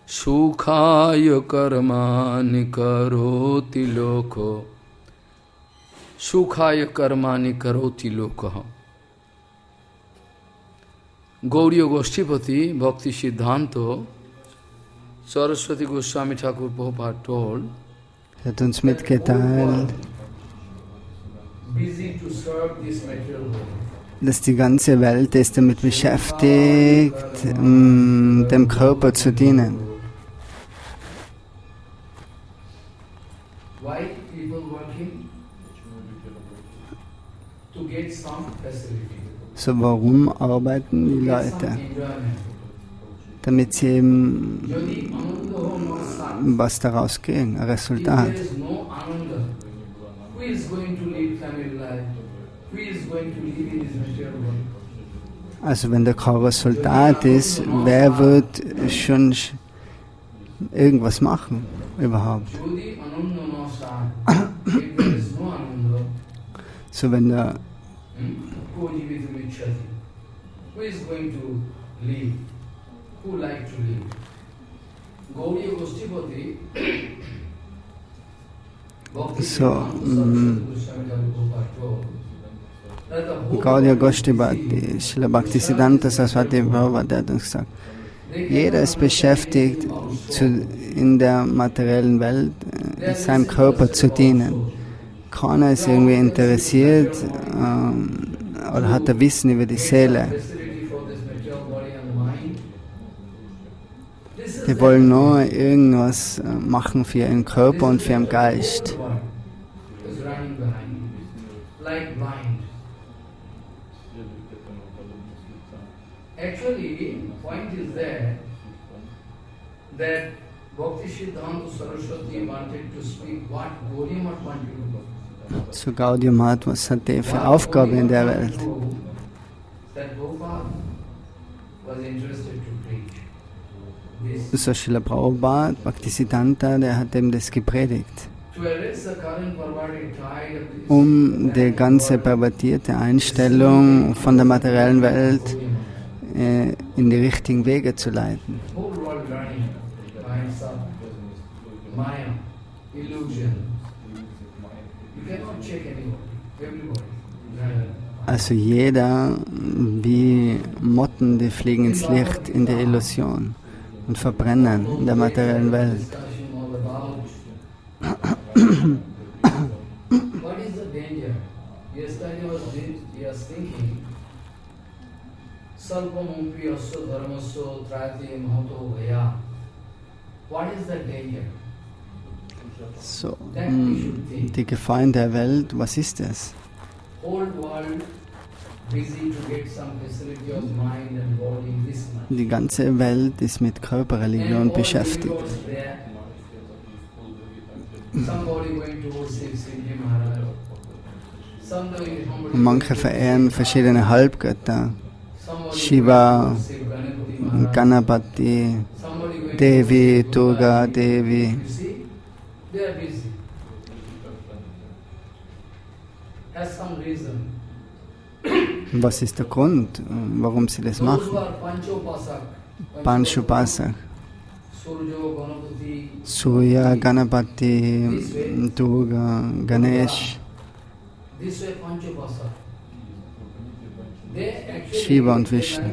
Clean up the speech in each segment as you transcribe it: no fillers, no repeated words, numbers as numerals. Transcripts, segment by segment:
Sukhaya karmani karoti loko. Sukhaya karmani karoti loko. Gauriya Goshtipati Bhakti Siddhanta Saraswati Goswami Thakur Prabhupada told, hat uns mitgeteilt, dass die ganze Welt ist damit beschäftigt, dem Körper zu dienen. So, warum arbeiten die Leute? Damit sie eben was daraus kriegen, ein Resultat. Also wenn da kein Resultat ist, wer wird schon irgendwas machen überhaupt? So wenn da Gaudiya Goshtipati, Srila Bhaktisiddhanta Saraswati Prabhupada hat uns gesagt, jeder ist beschäftigt, in der materiellen Welt seinem Körper zu dienen. Keiner ist irgendwie interessiert oder hat ein Wissen über die Seele. Die wollen nur irgendwas machen für ihren Körper und für ihren Geist. So Gaudiya Mahat, was hat der für Aufgabe in der Welt? So Srila Prabhupada, Bhaktisiddhanta, der hat ihm das gepredigt, um die ganze pervertierte Einstellung von der materiellen Welt in die richtigen Wege zu leiten. Also jeder, wie Motten, die fliegen ins Licht, in der Illusion und verbrennen in der materiellen Welt. So, die Gefahren der Welt, was ist es? Die ganze Welt ist mit Körperreligion beschäftigt. Manche verehren verschiedene Halbgötter. Shiva, Ganapati, Devi, Durga, Devi. Was ist der Grund, warum sie das machen? Panchupasak, Surya, Ganapati, Durga, Ganesh, Shiva und Vishnu.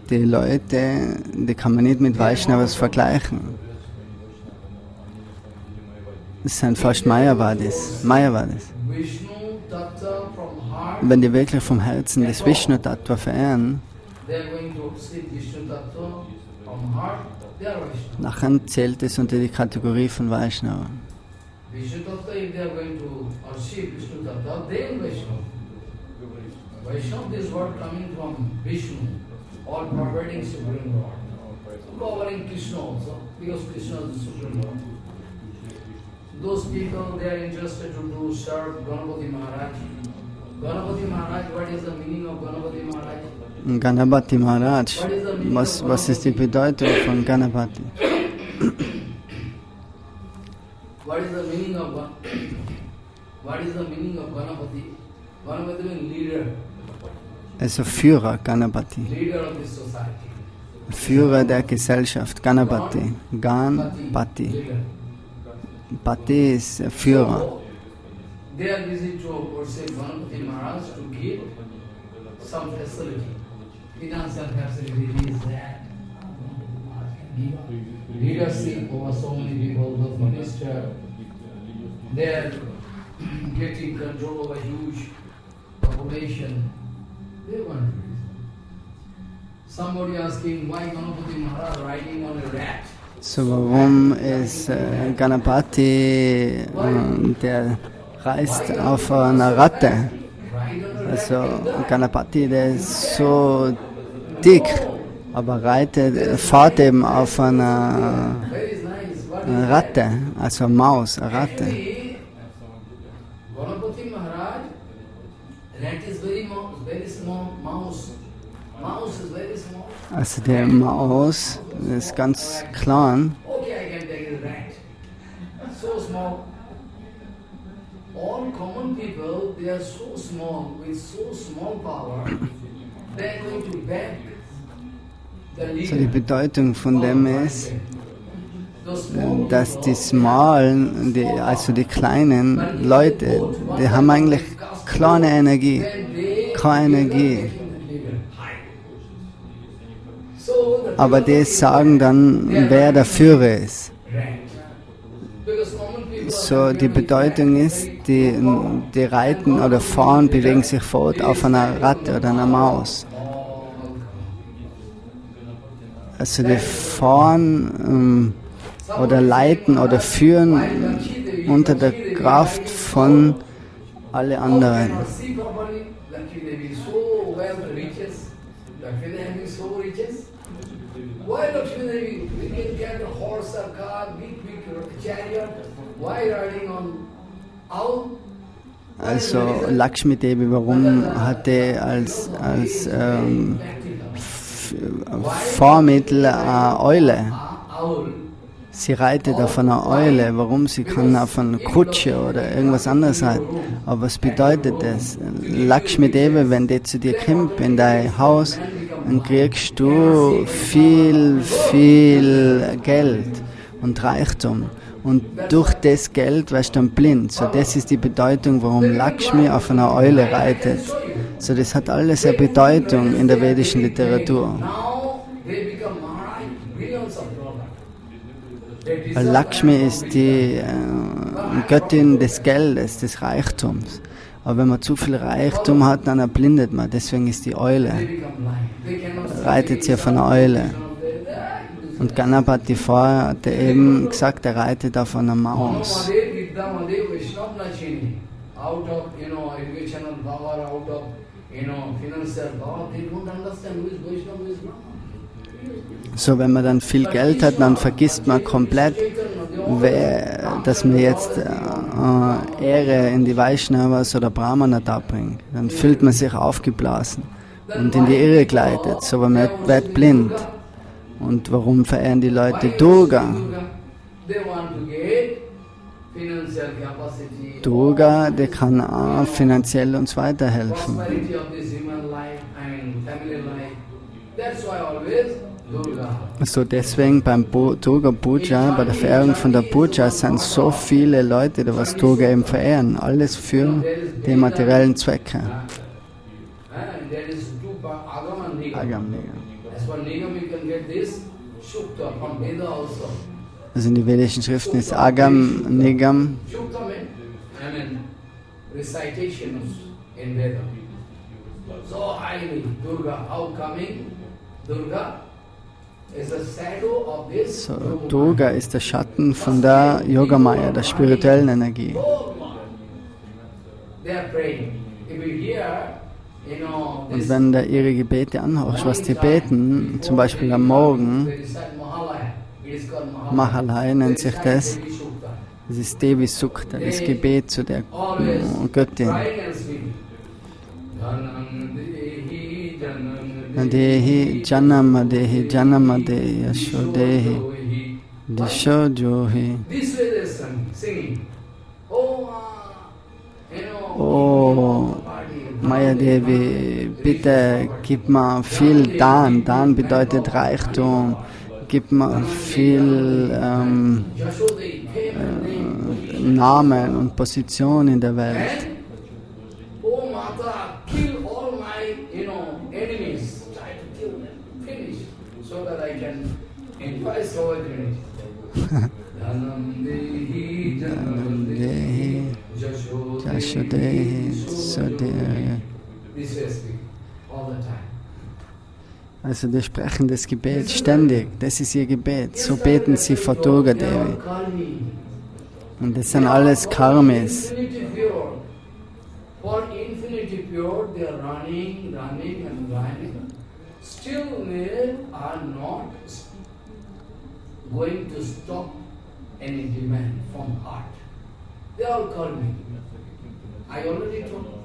Die Leute, die kann man nicht mit Vaishnavas vergleichen. Das sind fast Mayavadis. Wenn die wirklich vom Herzen das Vishnu-Tattva verehren, nachher zählt es unter die Kategorie von Vaishnava. Vaishnava, this word coming from Vishnu, all pervading Supreme Lord, covering Krishna also, because Krishna is the Supreme Lord. Those people, they are interested to serve Ganapati Maharaj. Ganapati Maharaj, what is the meaning of Ganapati Maharaj? Ganapati Maharaj, was ist die Bedeutung von Ganapati? What is the meaning of What is the meaning of Ganapati? Ganapati means leader. Also Führer, Ganapati. Leader of the society. Führer der Gesellschaft, Ganapati. Ganpati. Leader. Pati ist Führer. So, they are busy to worship Ganapati Maharaj to give some facility. Financial facility is that. Leadership over so many people, the minister, they are getting control over huge population. They want to. Somebody asking why Ganapati Maharaj riding on a rat. So, warum ist Ganapati, der reist auf einer Ratte? Also Ganapati, der ist so dick, aber fährt eben auf einer Ratte, also Maus, eine Ratte. Ganapati Maharaj, rat is very small mouse. Mouse is very small. Also der Maus ist ganz klein. Okay, I can take a rat. So small. All common people, they are so small, with so small power, they are going to beg the leader. So die Bedeutung von dem ist, dass die Smalen, also die kleinen Leute, die haben eigentlich kleine Energie, keine Energie. Aber die sagen dann, wer der Führer ist. So die Bedeutung ist, die reiten oder fahren, bewegen sich fort auf einer Ratte oder einer Maus. Also die fahren oder leiten oder führen unter der Kraft von alle anderen. Why Lakshmi Devi? We can get a horse, a car, big chariot. Why riding on owl? Also Lakshmi Devi, warum hat die als Vormittel eine Eule? Sie reitet auf einer Eule. Warum? Sie kann auf einer Kutsche oder irgendwas anderes reiten. Aber was bedeutet das? Lakshmi Devi, wenn die zu dir kommt in dein Haus, dann kriegst du viel Geld und Reichtum. Und durch das Geld wirst du dann blind. So, das ist die Bedeutung, warum Lakshmi auf einer Eule reitet. So, das hat alles eine Bedeutung in der vedischen Literatur. Weil Lakshmi ist die Göttin des Geldes, des Reichtums. Aber wenn man zu viel Reichtum hat, dann erblindet man. Deswegen ist die Eule. Reitet sie auf einer Eule. Und Ganapati vorher hat er eben gesagt, er reitet auf einer Maus. So, wenn man dann viel Geld hat, dann vergisst man komplett, dass man jetzt Ehre in die Vaishnavas oder Brahmana da bringt. Dann fühlt man sich aufgeblasen und in die Irre gleitet, so man wird blind. Und warum verehren die Leute Durga? Durga, der kann auch finanziell uns weiterhelfen. So deswegen beim Durga Puja, bei der Verehrung von der Puja, sind so viele Leute, die was Durga eben verehren. Alles für die materiellen Zwecke. Also in den vedischen Schriften ist Agam, Nigam. So, Durga ist der Schatten von der Yogamaya, der spirituellen Energie. Und wenn du ihre Gebete anhörst, was die beten, zum Beispiel am Morgen, Mahalaya nennt sich das, das ist Devi Sukta, das Gebet zu der Göttin. Dehi Janama Dehi Janama Dehi Yasho Dehi Disho Johi. oh Maya Devi, bitte gib mir viel Dan. Dan bedeutet Reichtum. Gib mir viel Namen und Position in der Welt. Oh Mata, kill all my, enemies. Try to kill them, finish, so that I can enjoy sovereignty. Janam Dehi, Jashodehi, Sodehi. This way speak, all the time. Also die sprechen das Gebet ständig, das ist ihr Gebet. So beten sie vor Durga Devi. Und das sind alles Karmis. For infinity pure, they are running and running. Still they are not going to stop any demand from heart. They are karmic. I already told you.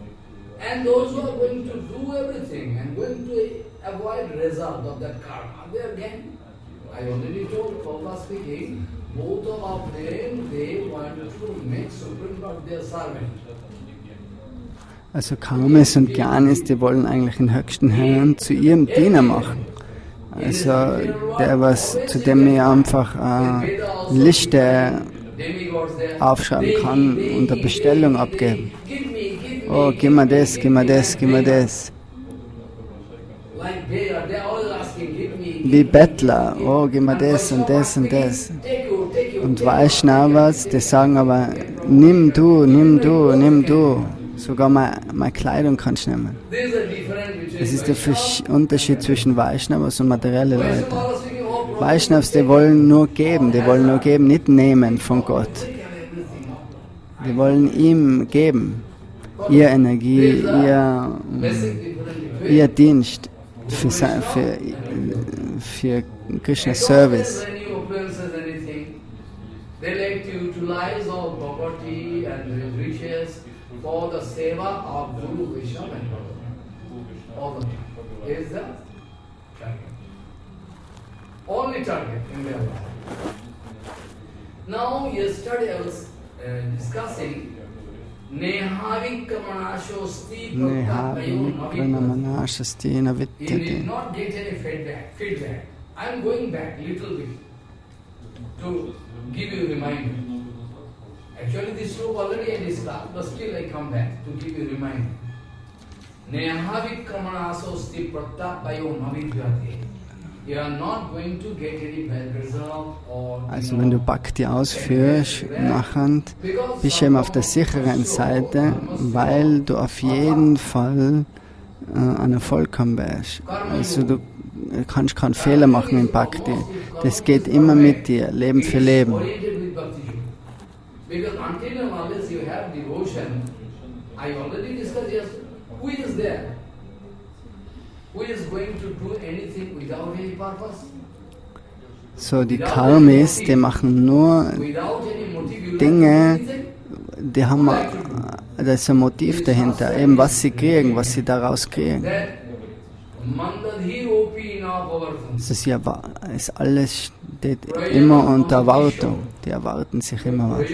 And those who are going to do everything and going to avoid result of that karma, they again, I already told, Prabhupada speaking, both of them, they want to make Supreme Lord their servant. Also Karmis und Gyanis, die wollen eigentlich den Höchsten Herrn zu ihrem Diener machen. Also der, was zu dem ich einfach Liste aufschreiben kann und eine Bestellung abgeben. Oh, gib mir das, gib mir das, gib mir das. Wie Bettler, oh, gib mir das und das und das. Und Vaishnavas, die sagen aber, nimm du, nimm du, nimm du. Sogar meine Kleidung kannst du nehmen. Das ist der Unterschied zwischen Vaishnavas und materiellen Leuten. Vaishnavas, die wollen nur geben, nicht nehmen von Gott. Die wollen ihm geben. Ihre Energie, ihr Dienst für Krishna's Service. They like to utilize all property and riches for the seva of Guru, Vishnu and Bhagavan. All the time. Is the target. Only target in their life. Now, yesterday I was discussing Nehavikkamanashosti Pratyapayun. He did not get any feedback. I am going back little bit to give you a reminder. Actually this slope already I discussed, but still I come back to give you a reminder. Nehavikkamanashosti Pratyapayun avidyate. You are not going to get any bad result or... Also wenn du Bhakti ausführst, machend, bist du eben auf der sicheren Seite, weil du auf jeden Fall ein Erfolg haben wirst. Also du kannst keinen Fehler machen in Bhakti. Das geht immer mit dir, Leben für Leben. Because until and unless you have devotion, I already discussed yesterday, who is there? Who is going to do anything without any purpose? So, die Karmis, die machen nur Dinge, die haben, da ist ein Motiv dahinter, eben was sie kriegen, was sie daraus kriegen. Das ist alles steht immer unter Erwartung, die erwarten sich immer was.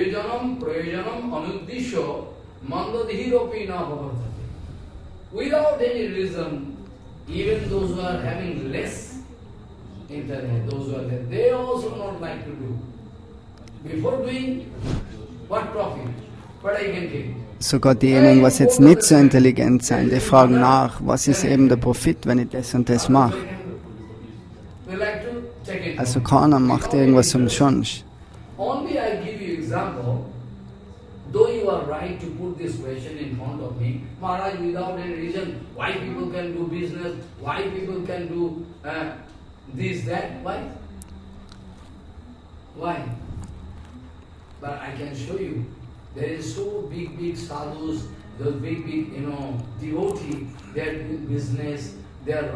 Without any reason, even those who are having less internet, those who are there, they also not like to do. Before doing, what profit? What I can get? Sogar diejenigen, was jetzt nicht so intelligent sind, die fragen nach, was ist eben der Profit, wenn ich das und das mache. Also keiner macht irgendwas umsonst. Only I give you example. Though you are right to put this question in front of me, Maharaj, without any reason, why people can do business, why people can do this, that, why? Why? But I can show you, there is so big sadhus, those big, devotee, they are doing business, they are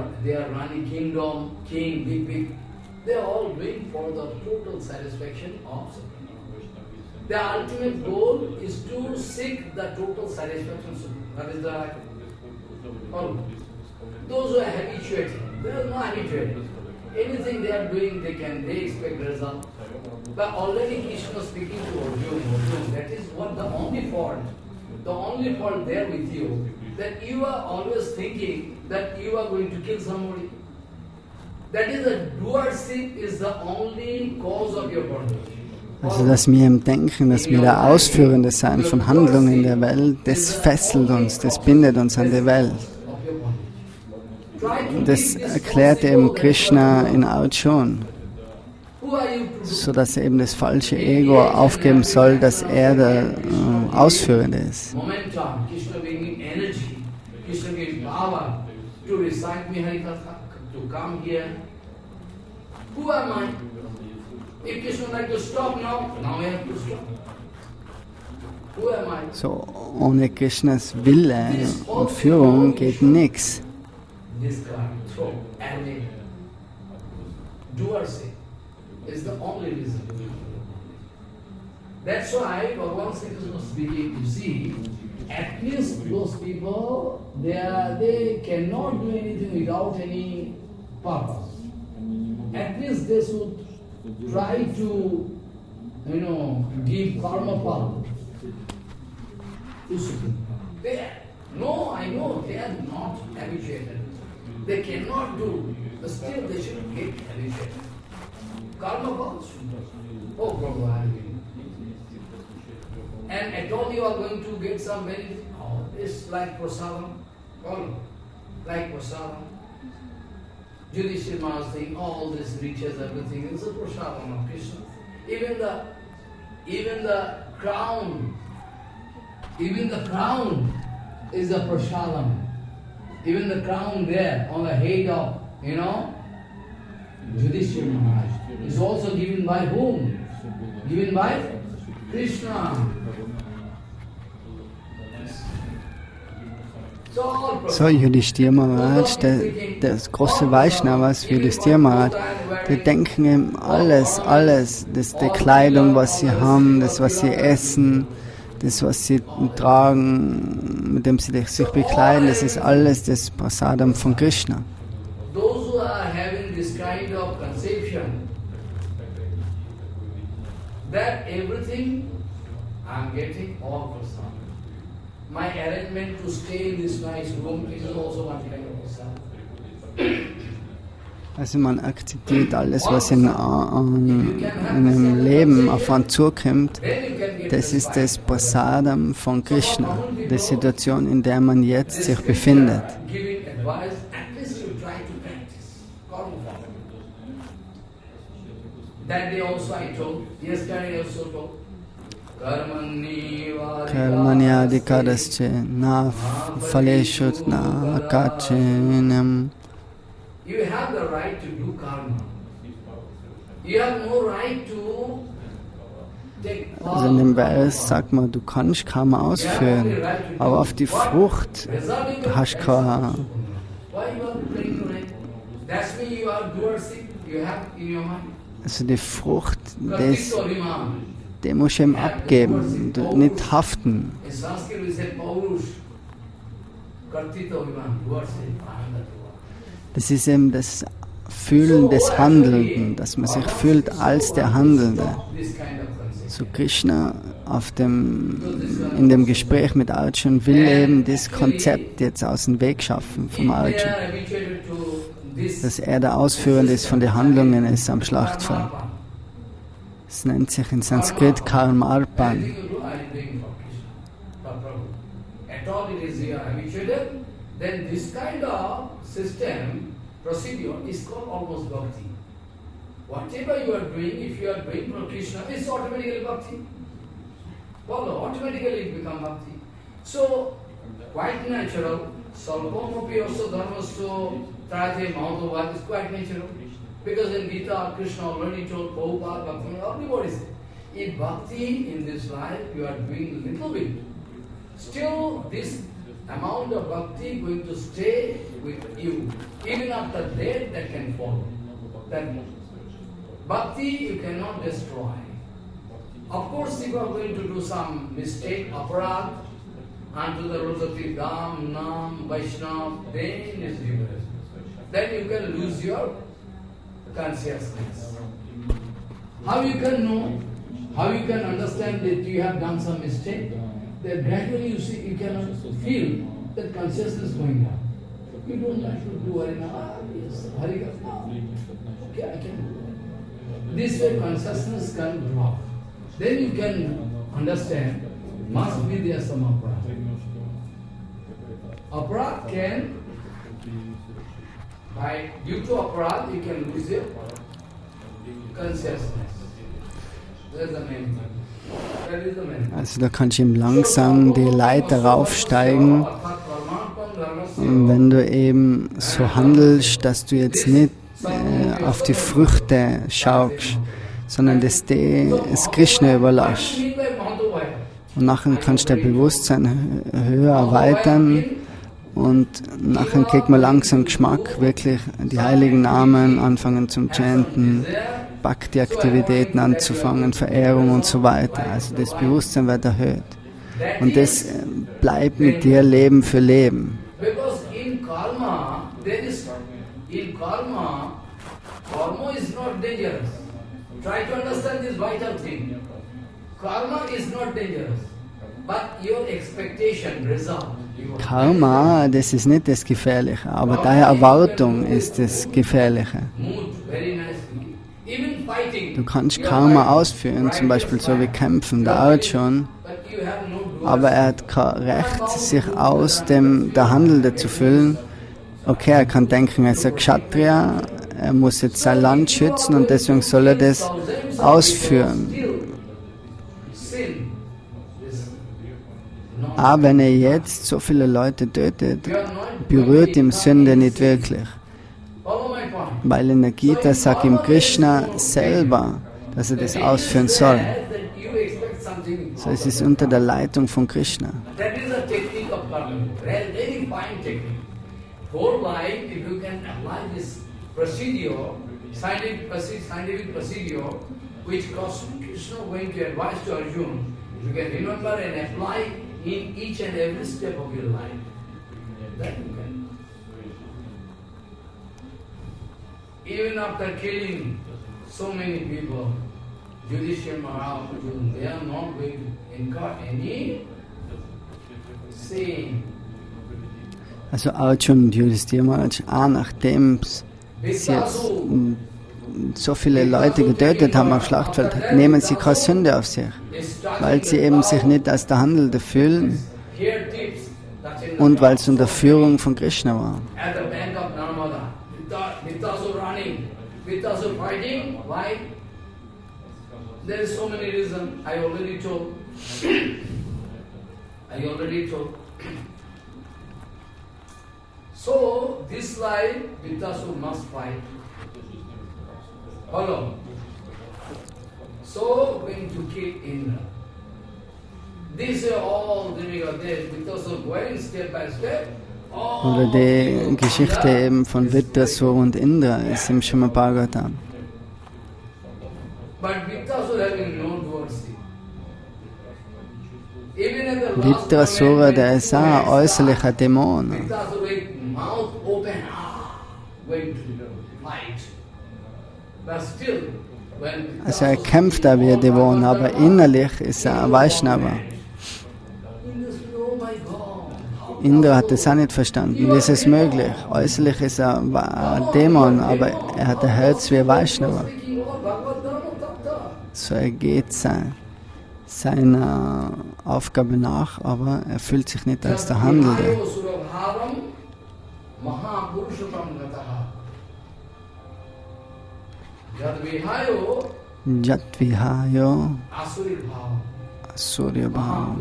running kingdom, king, big, they are all doing for the total satisfaction of Supreme. The ultimate goal is to seek the total satisfaction. That is the goal. Those who are habituated, they are not habituated. Anything they are doing, they expect result. But already Krishna speaking to Arjuna, that is what the only fault. The only fault there with you, that you are always thinking that you are going to kill somebody. That is the doership is the only cause of your bondage. Also, dass wir im Denken, dass wir der Ausführende sein von Handlungen in der Welt, das fesselt uns, das bindet uns an die Welt. Das erklärt eben Krishna in Arjuna, so dass er eben das falsche Ego aufgeben soll, dass er der Ausführende ist. So, ohne Krishnas Wille und Führung geht nichts. Is the only reason. That's why Bhagavan Sri Krsna speaking, you see, at least those people, they cannot do anything without any purpose. At least they should try to, give karma power. I know, they are not habituated. They cannot do, but still they should get habituated. Karma falls. Oh, Prabhu, I mean. And at all you are going to get some benefit. Oh, it's like prasadam. Oh, like prasadam. Judicial Maharaj saying all this riches, everything is a prasadam of Krishna. Even the crown is a prasadam. Even the crown there on the head of, Judicial Maharaj is also given by whom? Given by Krishna. So, Yudhishthira Maharaj, der große Vaishnavas, Yudhishthira Maharaj, die denken eben alles, das die Kleidung, was sie haben, das, was sie essen, das, was sie tragen, mit dem sie sich bekleiden, das ist alles das Prasadam von Krishna. Those who are having this kind of conception that everything I am getting all prasadam. My arrangement to stay in this nice room is also one kind of prasadam. Also man akzeptiert alles, was in einem Leben auf einen zukommt. Das ist das Prasadam von Krishna, die Situation, in der man jetzt sich befindet. That day also I told, yesterday I also told, Karmanyadikadasche na phaleshu na akachinam. You have the right to do karma. You have no right to take Also in dem Vers sagt man, du kannst Karma ausführen, aber auf die Frucht hast du keine. That's why you are doership, you have in your mind. Also die Frucht, die musst du ihm abgeben, nicht haften. Das ist eben das Fühlen des Handelnden, dass man sich fühlt als der Handelnde. So Krishna in dem Gespräch mit Arjuna will eben das Konzept jetzt aus dem Weg schaffen vom Arjuna. Dass er der Ausführende ist von den Handlungen ist am Schlachtfeld. Es nennt sich in Sanskrit Karmarpan. Then this kind of system, procedure is called almost bhakti. Whatever you are doing, if you are doing for Krishna, it's automatically bhakti. Follow, automatically it becomes bhakti. So, quite natural, salpamopi also dharmaso trate mahadovat is quite natural. Because in Gita, Krishna already told Prabhupada, Bhakti, everybody said, if bhakti in this life you are doing a little bit, still this amount of bhakti going to stay with you. Even after death, that can follow. That bhakti you cannot destroy. Of course, if you are going to do some mistake, aparad, unto the rules of the Dham, Nam, Vaishnava, then it's different. Then you can lose your consciousness. How you can know? How you can understand that you have done some mistake? then gradually you see, you can feel that consciousness going down. You don't have to do Harina. Yes, Harika. Okay, I can do it. This way consciousness can drop. Then you can understand, must be there some aparat. Aparat can, due to aparat, you can lose your consciousness. That's the main thing. That is the main thing. Also da kannst du eben langsam die Leiter raufsteigen. Und wenn du eben so handelst, dass du jetzt nicht auf die Früchte schaust, sondern das Krishna überlässt. Und nachher kannst du dein Bewusstsein höher erweitern und nachher kriegt man langsam Geschmack, wirklich die heiligen Namen anfangen zum Chanten, Bhakti-Aktivitäten anzufangen, Verehrung und so weiter. Also das Bewusstsein wird erhöht. Und das bleibt mit dir Leben für Leben. Because in karma, karma is not dangerous. Try to understand this vital thing. Karma is not dangerous, but your expectation, result. Karma, das ist nicht das Gefährliche, aber deine Erwartung ist das Gefährliche. Du kannst Karma ausführen, zum Beispiel so wie kämpfen, der Arjuna, aber er hat kein Recht, sich aus der Handelnde zu füllen. Okay, er kann denken, er ist ein Kshatriya, er muss jetzt sein Land schützen und deswegen soll er das ausführen. Aber wenn er jetzt so viele Leute tötet, berührt ihm Sünde nicht wirklich. Weil in der Gita sagt ihm Krishna selber, dass er das ausführen soll. So, es ist unter der Leitung von Krishna. You can remember and apply in each and every step of your life. That you can. Even after killing so many people, Yudhishthira Maharaj, they are not going to incur any sin. Also Arjuna und Yudhishthira Maharaj, nachdem sie jetzt so viele Leute getötet haben auf Schlachtfeld, nehmen sie keine Sünde auf sich, weil sie eben sich nicht als der Handelnde fühlen und weil es unter Führung von Krishna war. So, this life, Vittasur must fight. Follow. So, going to kill Indra. These are all the Vittasur going step by step. Oder die Geschichte eben von Vittasur und Indra ist im Srimad Bhagavatam. Vittasura, der ist auch ein äußerlicher Dämon. Also er kämpft da wie ein Dämon, aber innerlich ist er ein Vaishnava. Indra hat das auch nicht verstanden. Wie ist es möglich? Äußerlich ist er ein Dämon, aber er hat ein Herz wie ein Vaishnava. So er geht seiner Aufgabe nach, aber er fühlt sich nicht als der Handelnde. Jatvihayo Asuryabhava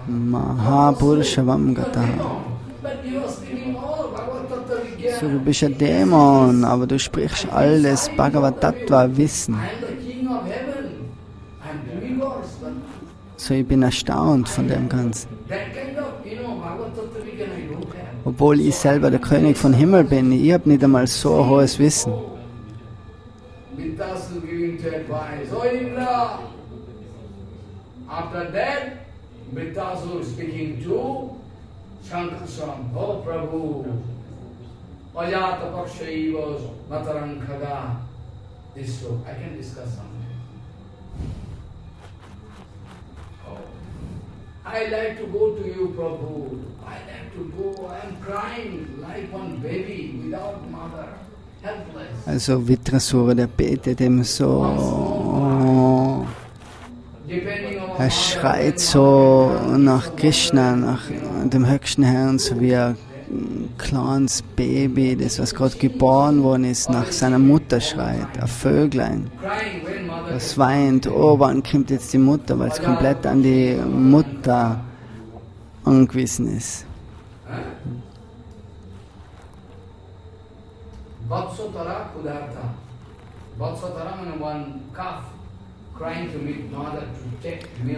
Mahapurushavam Gataha. So, du bist ein Dämon, aber du sprichst alles Bhagavad Tattva Wissen. So, ich bin erstaunt von dem Ganzen. Obwohl ich selber der König von Himmel bin, ich habe nicht einmal so ein hohes Wissen. After that, Vittasur speaking to Shankhasan, oh Prabhu, Ajata Pakshaiva Matarankhaga. This so I can discuss something. I like to go to you, Prabhu. I like to go. I am crying like one baby without mother, helpless. Also Vitrasura, der betet eben so, er schreit so nach Krishna, nach dem Höchsten Herrn, so wie ein kleines Baby, das was gerade geboren worden ist, nach seiner Mutter schreit, ein Vöglein, das weint, oh, wann kommt jetzt die Mutter, weil es komplett an die Mutter angewiesen ist.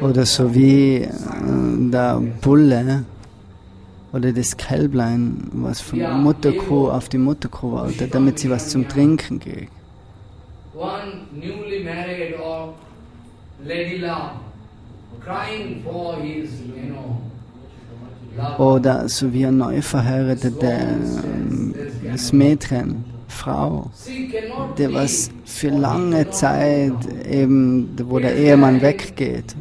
Oder so wie der Bulle oder das Kälblein, was von der Mutterkuh auf die Mutterkuh wartet, damit sie was zum Trinken kriegt. Oder so wie ein neu verheiratetes Mädchen, Frau, der was für lange Zeit eben, wo der Ehemann weggeht.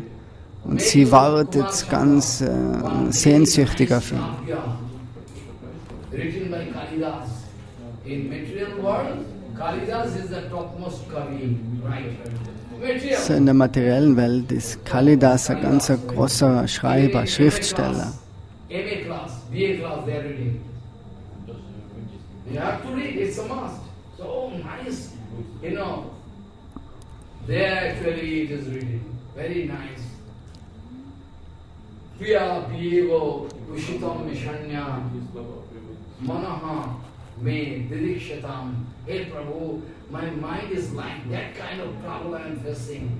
Und sie wartet ganz sehnsüchtig auf ihn. So in der materiellen Welt ist Kalidas ein ganz großer Schreiber, Schriftsteller. You have to read, it's a must. So nice, you know. There actually it is written, very nice. Priya piyevo ushitam mishanya manaha me didikshatam. Hey Prabhu, my mind is like that kind of trouble I am facing.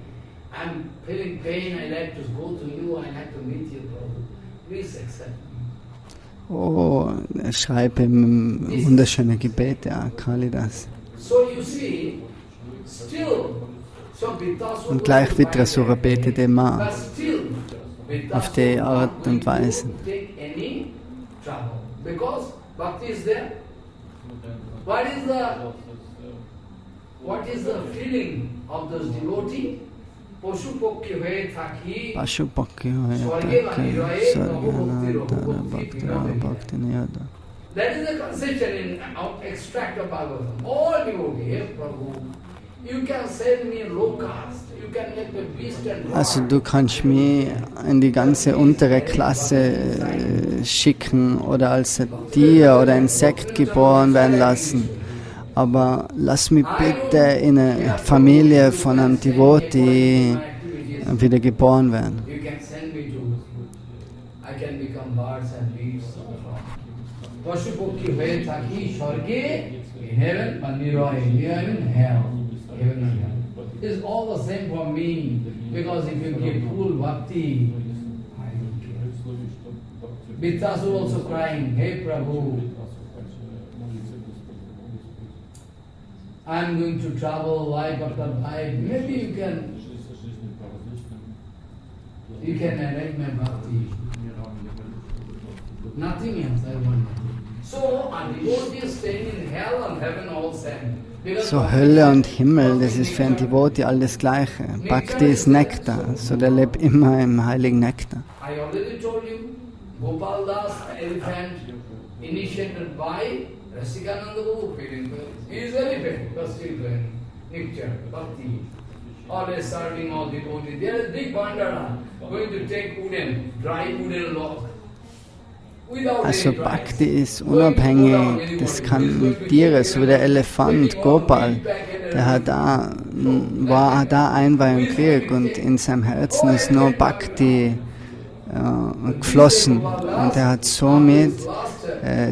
I'm feeling pain, I like to go to you, I like to meet you, Prabhu. Please accept me. Oh, er schreibt eben wunderschöne Gebete, Kalidas. Und gleich Vitrasura betet immer auf die Art und Weise. What is the feeling of this devotee? Pashupakhi hoye thaki, Pashupakhi hoye thaki, sarganantara bhakti niyada. That is the conception in extract of Bhagavatam. All devotees, Prabhu, you can send me low caste, you can make the beast and Also du kannst mich in die ganze untere Klasse schicken oder als ein Tier oder Insekt geboren werden lassen. Aber lass mich bitte in eine Familie von einem Devotee wieder geboren werden. Pashupakhi hoye thaki swarge, in heaven, Mandiroy, here in hell. Heaven and hell. It's all the same for me, because if you give full bhakti, I don't care. Vithasu also crying, hey Prabhu, I'm going to travel life after life. Maybe you can arrange my bhakti. Nothing else I want. So, a devotee is staying in hell and heaven all same. So Hölle und Himmel, das ist für ein Devotee alles Gleiche. Bhakti ist Nektar, so der lebt immer im heiligen Nektar. I already told you, Gopal Das, elephant, initiated by Rasikananda Babu, he is elephant, but still doing nectar, bhakti. Always serving all devotees. There is big bandara, going to take wooden, dry wooden log. Also Bhakti ist unabhängig, das kann Tiere, so wie der Elefant, Gopal, war da Einweihung gekriegt und in seinem Herzen ist nur Bhakti geflossen und er hat somit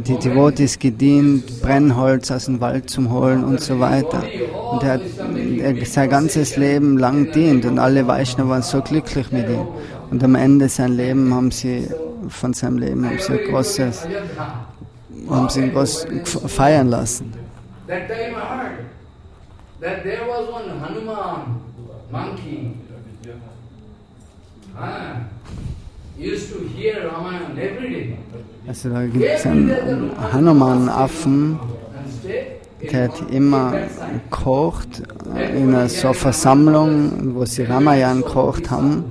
die Devotees gedient, Brennholz aus dem Wald zum Holen und so weiter. Und er hat sein ganzes Leben lang dient und alle Vaishnava waren so glücklich mit ihm. Und am Ende von seinem Leben haben sie ihn groß feiern lassen. That time I heard that there was one Hanuman monkey. Used to hear Ramayana every day. Also da gibt es einen Hanuman-Affen, der hat immer gekocht in einer so Versammlung, wo sie Ramayana gekocht haben.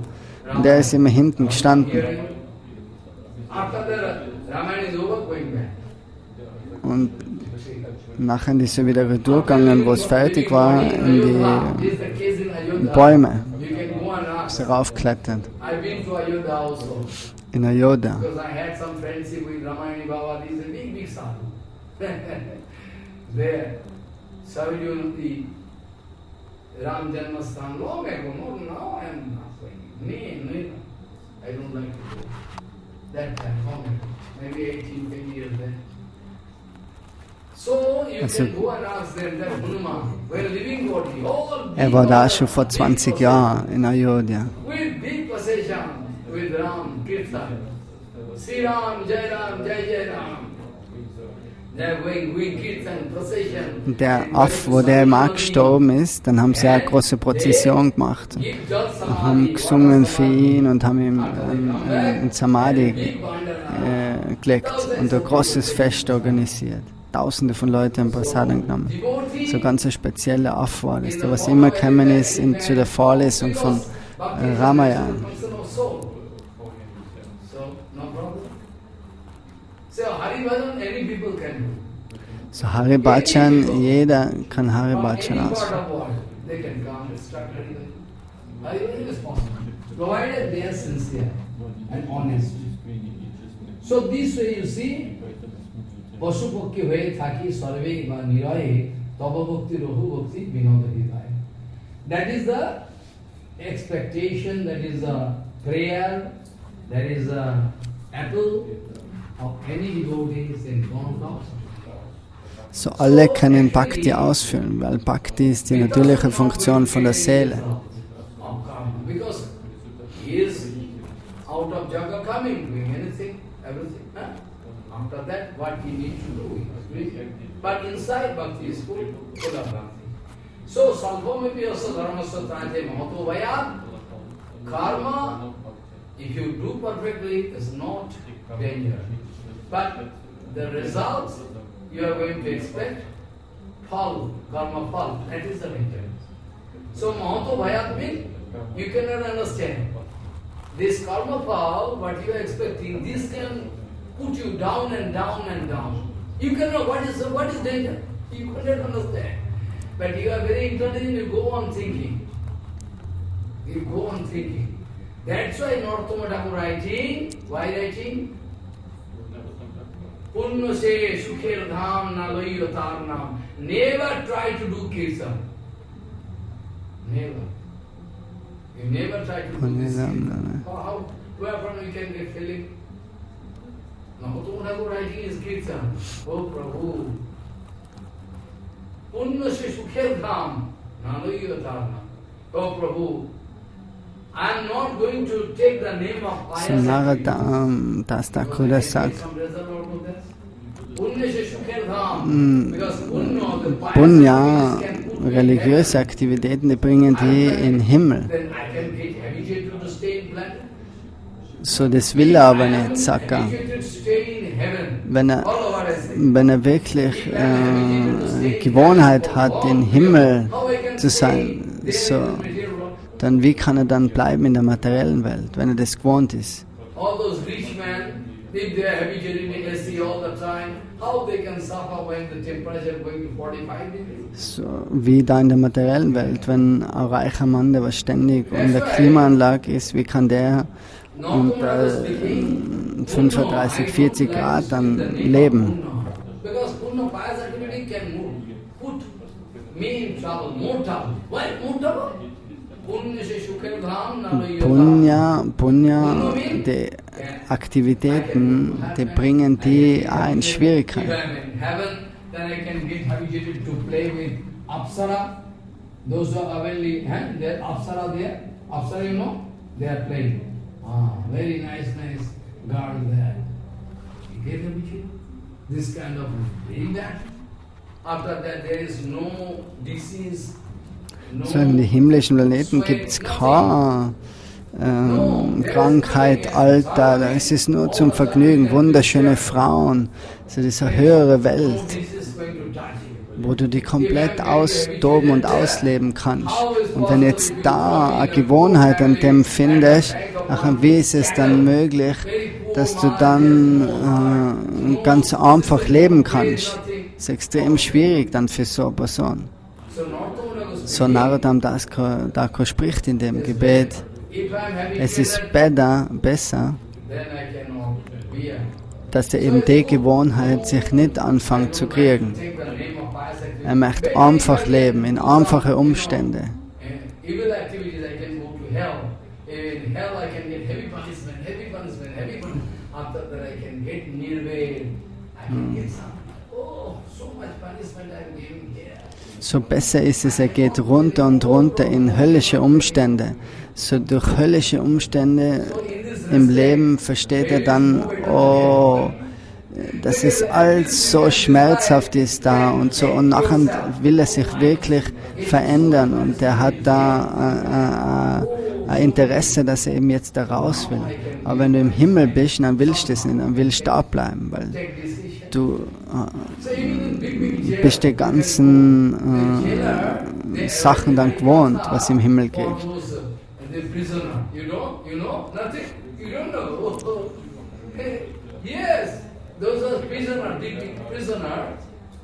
Und der ist immer hinten gestanden Und nachher ist er wieder durchgegangen, wo es fertig war, in die Bäume. Ist er raufklettert. In Ayodhya. Ram Janmastan long ago, no, now I am not going. No, I don't like to go. That time, maybe 18, 20 years then. So you can go and ask them that Hanuman, we're living body, all War da schon vor 20 Jahren in Ayodhya. with big possession, with Ram, Kirtan. Sri Ram, Jai Ram, Jai Jai Ram. They're going Kirtan, procession. Und der Aff, wo der Mann gestorben ist, dann haben sie eine große Prozession gemacht. Und haben gesungen für ihn und haben ihm ein Samadhi gelegt und ein großes Fest organisiert. Tausende von Leuten haben Prasadam genommen. So ganz ein spezieller Aff war das, der was immer gekommen ist zu der Vorlesung von Ramayana. So Hari Bhajan, jeder kann Hari Bhajan ausführen. Provided they are sincere and honest. So this way you see, Pasupakki hoye thaki sarve va niraye tava bhakti rahu bhakti vinoda hidaya. That is the expectation, that is the prayer, that is the apple of any devotees in front of us. So alle können Bhakti ausführen, weil Bhakti ist die natürliche Funktion von der Seele. Because he is out of Jaga coming, doing anything, everything. After that, what he needs to do, he must do. But inside Bhakti is full of Bhakti. So, Salvamipya Dharmasya Trate Mahato Vayat, karma, if you do perfectly, is not danger. But the result you are going to expect, phal, karma phal, that is the danger. So, Mahato Vayat means, you cannot understand. This karma phal, what you are expecting, this can put you down and down and down. You cannot, what is danger? You cannot understand. But you are very intelligent, you go on thinking. You go on thinking. That's why Narottama Thakur writing, why writing? Punna se sukher dham na loiyo tar nam. Never try to do kirtan. Never. You never try to do this. How, where from you can get feeling? Narottama Thakur writing is kirtan. Oh Prabhu. Punna se sukher dham na loiyo tar nam. Oh Prabhu. I am not going to take the name of pious Narottama Das Thakur sagt, Punya, religiöse Aktivitäten, die bringen die in den Himmel. So, das will er aber nicht, sagt er. Wenn er wirklich Gewohnheit hat, im Himmel zu sein, so, dann wie kann er dann bleiben in der materiellen Welt, wenn er das gewohnt ist? So wie da in der materiellen Welt, wenn ein reicher Mann, der was ständig unter Klimaanlage ist, wie kann der unter 35, 40 Grad dann leben? Punya, die Aktivitäten, die bringen die auch in Schwierigkeiten. So in den himmlischen Planeten gibt es keine Krankheit, Alter, es ist nur zum Vergnügen, wunderschöne Frauen. So, das ist eine höhere Welt, wo du dich komplett austoben und ausleben kannst. Und wenn jetzt da eine Gewohnheit an dem findest, wie ist es dann möglich, dass du dann ganz einfach leben kannst. Das ist extrem schwierig dann für so eine Person. So Narottama Das Thakur spricht in dem Gebet, es ist besser, dass er eben die Gewohnheit sich nicht anfängt zu kriegen. Er möchte einfach leben, in einfache Umstände. So besser ist es, er geht runter und runter in höllische Umstände. So durch höllische Umstände im Leben versteht er dann, oh, dass es alles so schmerzhaft ist da und so. Und nachher will er sich wirklich verändern und er hat da ein Interesse, dass er eben jetzt da raus will. Aber wenn du im Himmel bist, dann willst du das nicht, dann willst du da bleiben, weil du bist die ganzen Sachen dann gewohnt, was im Himmel geht. Those are prisoners.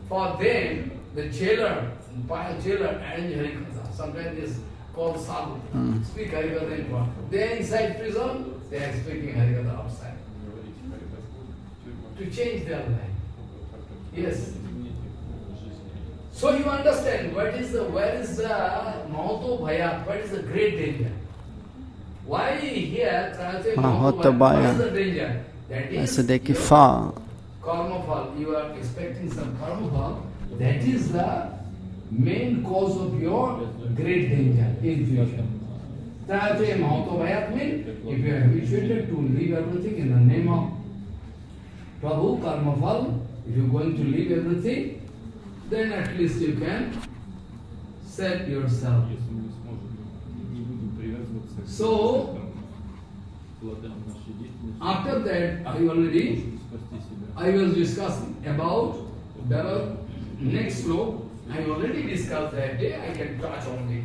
For them, the jailer, arrange Harikatha. Sometimes it is called sadhu. Speak Harikatha in front. They are inside prison, they are speaking Harikatha outside. To change their life. Yes. So you understand where is the Mahato Bhaya, what is the great danger? Why here, Mahato Bhaya. Also die Gefahr. Karma-phal, you are expecting some karma-phal, that is the main cause of your great danger in future. That way, Mahato-bhayat means, if you are habituated to leave everything in the name of Prabhu, karma-phal, if you are going to leave everything, then at least you can set yourself. So, after that, I was discussing about the next slope. I already discussed that day, I can touch only.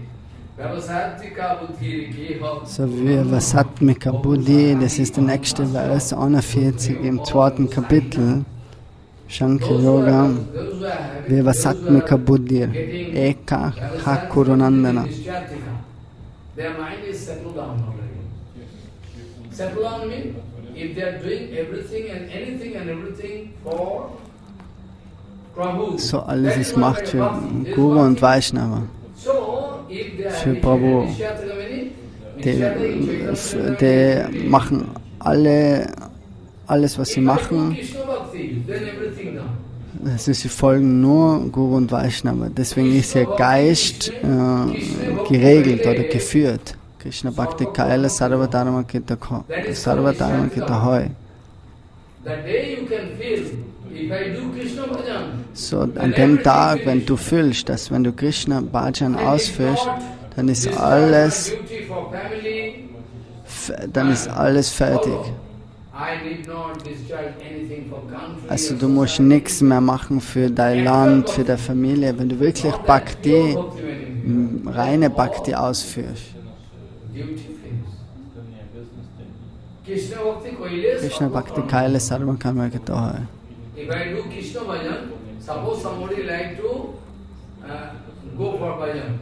So Vyavasatmika Buddhi, das ist der nächste Vers, 41 im 2. Kapitel. Shankar Yoga, Vyavasatmika Buddhi, Eka Hakurunandana. Their mind is settled down already. Settled down means if they are doing everything and anything and everything for Prabhu. So alles ist Macht für Guru und Vaishnava. Für Prabhu. Die machen alles, was sie machen. Also sie folgen nur Guru und Vaishnava. Deswegen ist ihr Geist geregelt oder geführt. Krishna Bhakti Kaila Sarva Dharma Kita Hoy. So an dem Tag, wenn du fühlst, dass wenn du Krishna Bhajan ausführst, dann ist alles fertig. Also du musst nichts mehr machen für dein Land, für deine Familie, wenn du wirklich Bhakti, reine Bhakti ausführst. Krishna Bhakti Kaila Sarva Karma Kita Hoy. If I do Krishna bhajan, suppose somebody like to go for bhajan.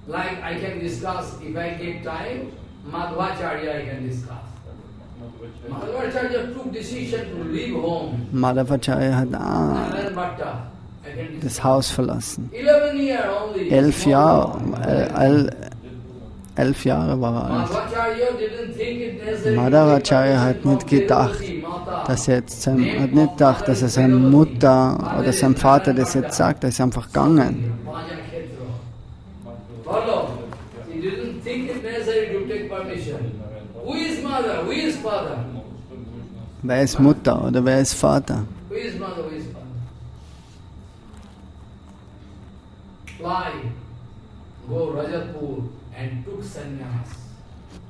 Like I can discuss, if I get time, Madhvacharya I can discuss. Madhvacharya took decision to leave home. Madhvacharya hat das Haus verlassen. 11 Jahre war er alt. Madhvacharya hat nicht gedacht, dass er seine Mutter oder sein Vater das jetzt sagt, er ist einfach gegangen. Wer ist Mutter oder wer ist Vater?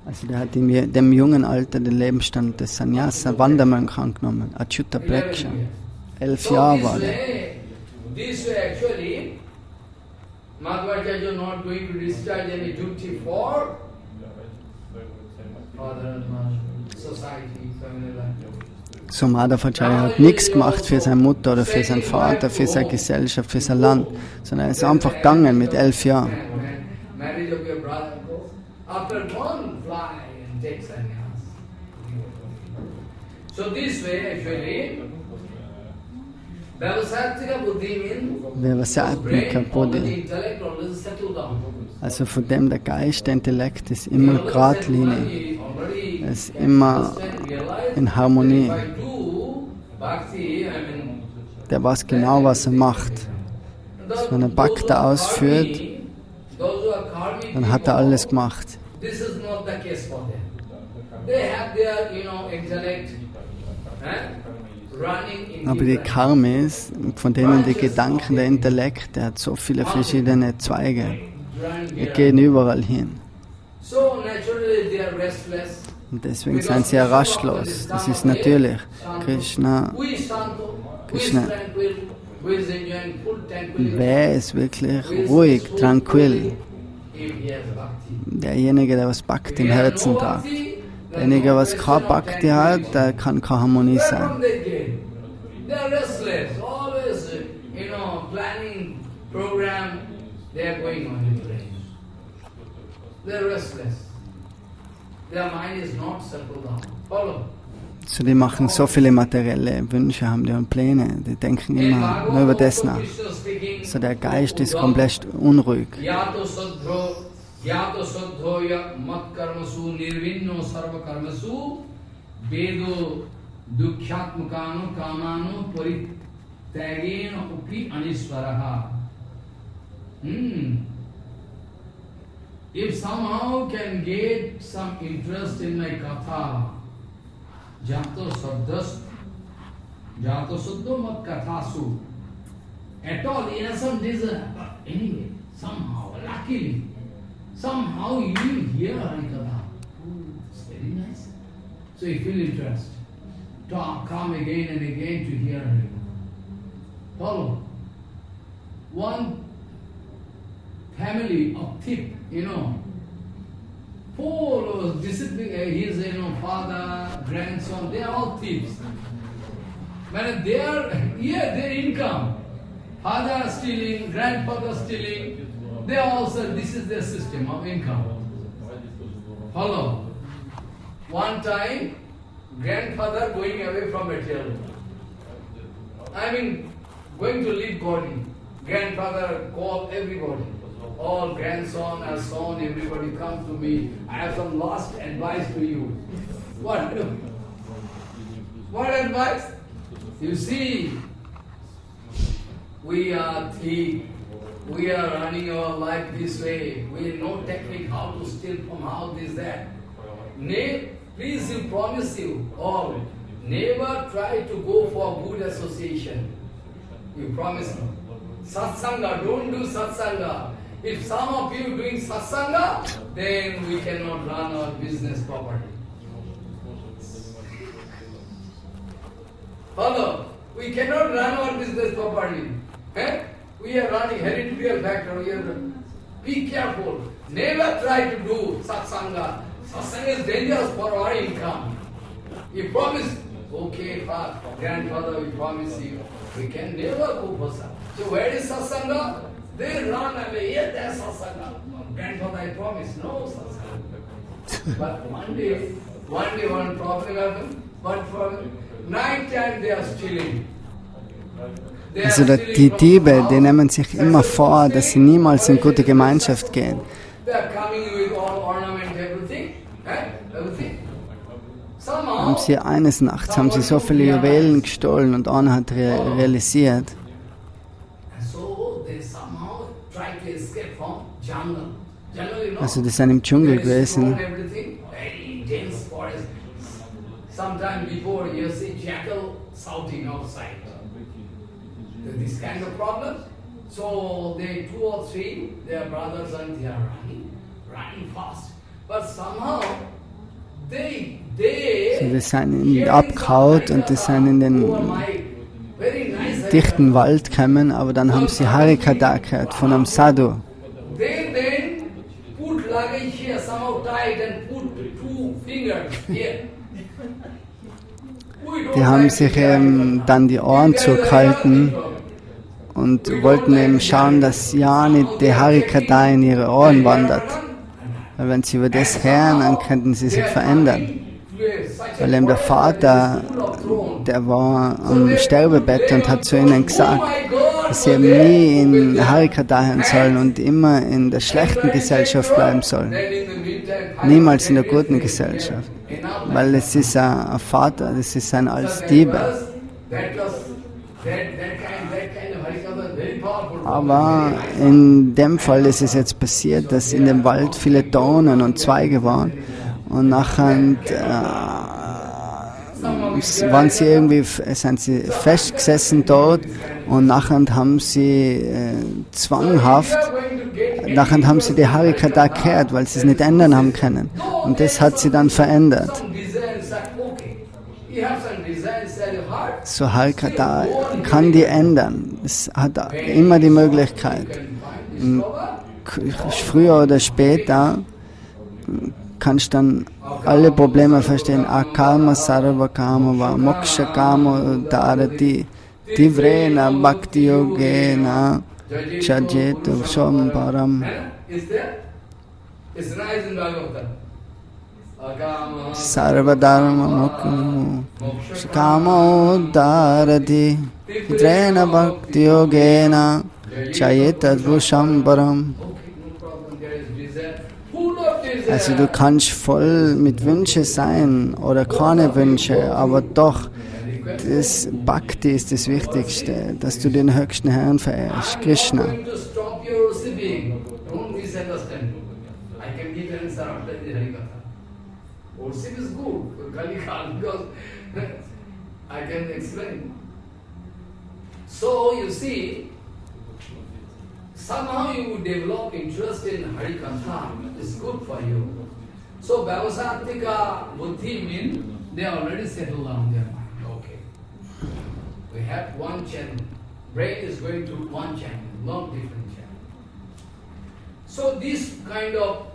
Also der hat dem jungen Alter den Lebensstand des Sannyas, ein Wandermönch angenommen, Achyuta Preksha. 11 Jahre war der. Madhvacharya not going to discharge any duty for father and mother, society, family life. So Madhavacharya hat nichts gemacht für seine Mutter oder für seinen Vater, für seine Gesellschaft, für sein Land, sondern er ist einfach gegangen mit 11 Jahren. Vyavasatmika Buddhi. Also von dem der Geist, der Intellekt ist immer geradlinig. Er ist immer in Harmonie. Der weiß genau, was er macht. Also wenn er Bhakta ausführt, dann hat er alles gemacht. Aber die Karmis, von denen die Gedanken, der Intellekt, der hat so viele verschiedene Zweige. Die gehen überall hin. Und deswegen sind sie ja rastlos. Das ist natürlich. Krishna. Wer ist wirklich ruhig, tranquil? Derjenige, der was Bhakti im Herzen tragt. Derjenige, der was kein Bhakti hat, der kann keine Harmonie sein. So, die machen so viele materielle Wünsche, haben die und Pläne, die denken immer nur über das nach. So, der Geist ist komplett unruhig. If somehow can get some interest in my katha, jato suddho mat kathasu, at all innocent desire, but anyway, somehow, luckily, somehow you will hear Harikatha. It's very nice. So you feel interest. Come again and again to hear Harikatha. Follow. One family of thief, four discipline, his father, grandson, they are all thieves. When they are here, their income, father stealing, grandfather stealing, they also, this is their system of income. Follow. One time, grandfather going away from material. Going to leave body. Grandfather called everybody. All grandson and son, everybody come to me. I have some last advice to you. What advice? You see, we are thief. We are running our life this way. We know technique how to steal from how this, that. Please, you promise you all, never try to go for good association. You promise me. Satsanga, don't do satsanga. If some of you doing satsanga, then we cannot run our business properly. Follow? We cannot run our business properly. We are running hereditary factor. Be careful. Never try to do satsanga. Satsanga is dangerous for our income. You promise, okay, grandfather, we promise you, we can never go for satsanga. So where is satsanga? They run away. Yes, there's satsanga. Grandfather, I promise, no satsanga. But one day one problem happened. What problem? Night time they are stealing. Also die Diebe, die nehmen sich immer vor, dass sie niemals in gute Gemeinschaft gehen. Haben sie eines Nachts haben sie so viele Juwelen gestohlen und einer hat realisiert. Also die sind im Dschungel gewesen. Sometime before you see jackal shouting outside. This kind of problem. So they 2 or 3, their brothers and they are running fast. But somehow they so die sind abgehauen und die sind in den dichten Wald gekommen, aber dann haben sie Harikatha gehört von einem Sadhu. They then put luggage here, somehow tied and put 2 fingers here. die haben sich dann die Ohren zugehalten und wollten eben schauen, dass ja nicht die Harikata in ihre Ohren wandert. Weil wenn sie über das hören, dann könnten sie sich verändern. Weil eben der Vater, der war am Sterbebett und hat zu ihnen gesagt, dass sie eben nie in Harikata hören sollen und immer in der schlechten Gesellschaft bleiben sollen. Niemals in der guten Gesellschaft. Weil es ist ein Vater, das ist ein als Diebe. Aber in dem Fall ist es jetzt passiert, dass in dem Wald viele Dornen und Zweige waren und nachher sind sie festgesessen dort und nachher haben sie haben sie die Harikata gehört, weil sie es nicht ändern haben können. Und das hat sie dann verändert. So Harikata kann die ändern. Es hat immer die Möglichkeit. Früher oder später kannst du dann alle Probleme verstehen. Akama sarva kama va moksha kama darin divrena bhakti yogena chajetu samparam. Sarva dharma moksha kama darin divrena bhakti yogena chajetu samparam. Also du kannst voll mit Wünsche sein oder keine Wünsche, aber doch, das Bhakti ist das Wichtigste, dass du den höchsten Herrn verehrst, Krishna. So you see, somehow you develop interest in Harikatha. It's good for you. So Vyavasatika Buddhi means they already settled down their mind. Okay. We have one channel. Brain is going to one channel, not different channel. So this kind of,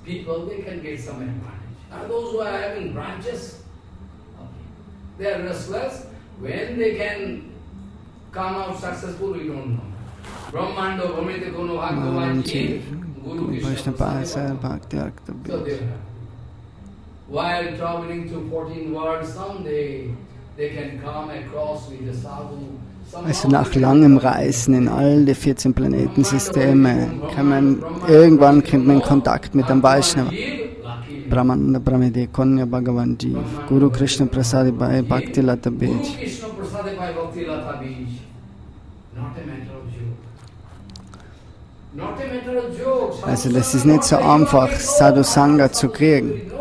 people, they can get some advantage. And those who are having branches, they are restless. When they can come out successful, we don't know. Brahmando, Bhamite Kono Bhagavad Gita, Guru Krishna Prasad. So they have. While traveling through 14 worlds, someday they can come across with the sadhu. Also nach langem Reisen in all die 14 Planetensysteme irgendwann kommt man in Kontakt mit dem Vaishnava. Brahmanda Brahmide Konya Bhagavan Jeev, Guru Krishna Prasad by Bhakti Lata Bij. Guru Krishna Prasad by Bhakti Lata Bij. Not a matter of joke. Not a matter of joke. Also das ist nicht so einfach, Sadhu Sangha zu kriegen.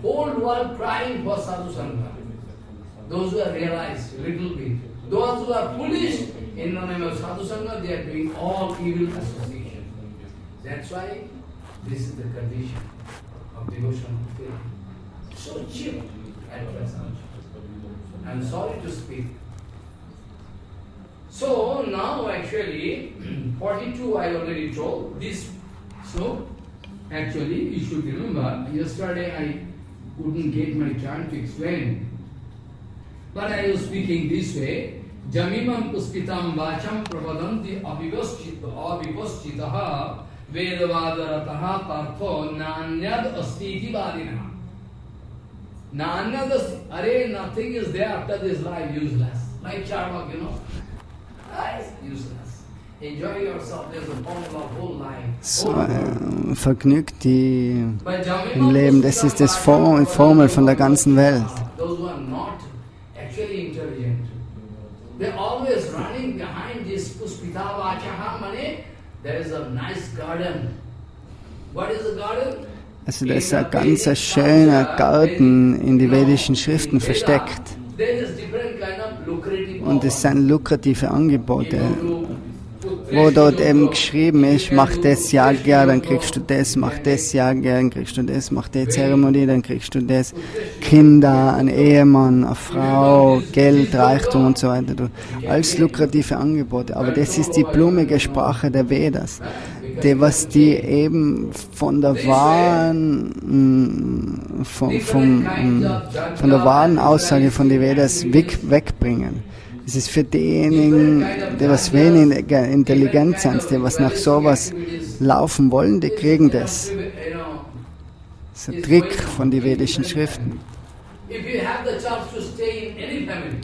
Whole world crying for Sadhu Sangha. Those who have realized little bit. Those who are foolish in the name of Sadhu Sangha, they are doing all evil association. That's why this is the condition of devotion to faith. So cheap at present. I'm sorry to speak. So now actually, 42 I already told this. So actually you should remember, yesterday I couldn't get my turn to explain. But I was speaking this way, Jamimam puspitam vacham pravadanti avivaschitaha vedavadarataha partho nanyad astiti vadina. Nanyad astiti, nothing is there after this life, useless. Like Charvak, It's useless. Enjoy yourself, there's a formula of whole life. So, vergnügt die im Leben, das ist das Formel von der ganzen Welt. Those who are not actually intelligent, they're always running behind this puspita vachaha mane. There is a nice garden. What is the garden? Also das ist ein ganz schöner Garten in die vedischen Schriften versteckt. Und es sind lukrative Angebote, wo dort eben geschrieben ist, mach das Yagya, dann kriegst du das, mach das Yagya, dann kriegst du das, mach die Zeremonie, dann kriegst du das, Kinder, ein Ehemann, eine Frau, Geld, Reichtum und so weiter. Alles lukrative Angebote, aber das ist die blumige Sprache der Vedas. die was die eben von der wahren von der wahren Aussage von den Vedas wegbringen. Es ist für diejenigen, die was weniger intelligent sind, die was nach sowas laufen wollen, die kriegen das. Das ist ein Trick von den vedischen Schriften. If you have the chance to stay in any family,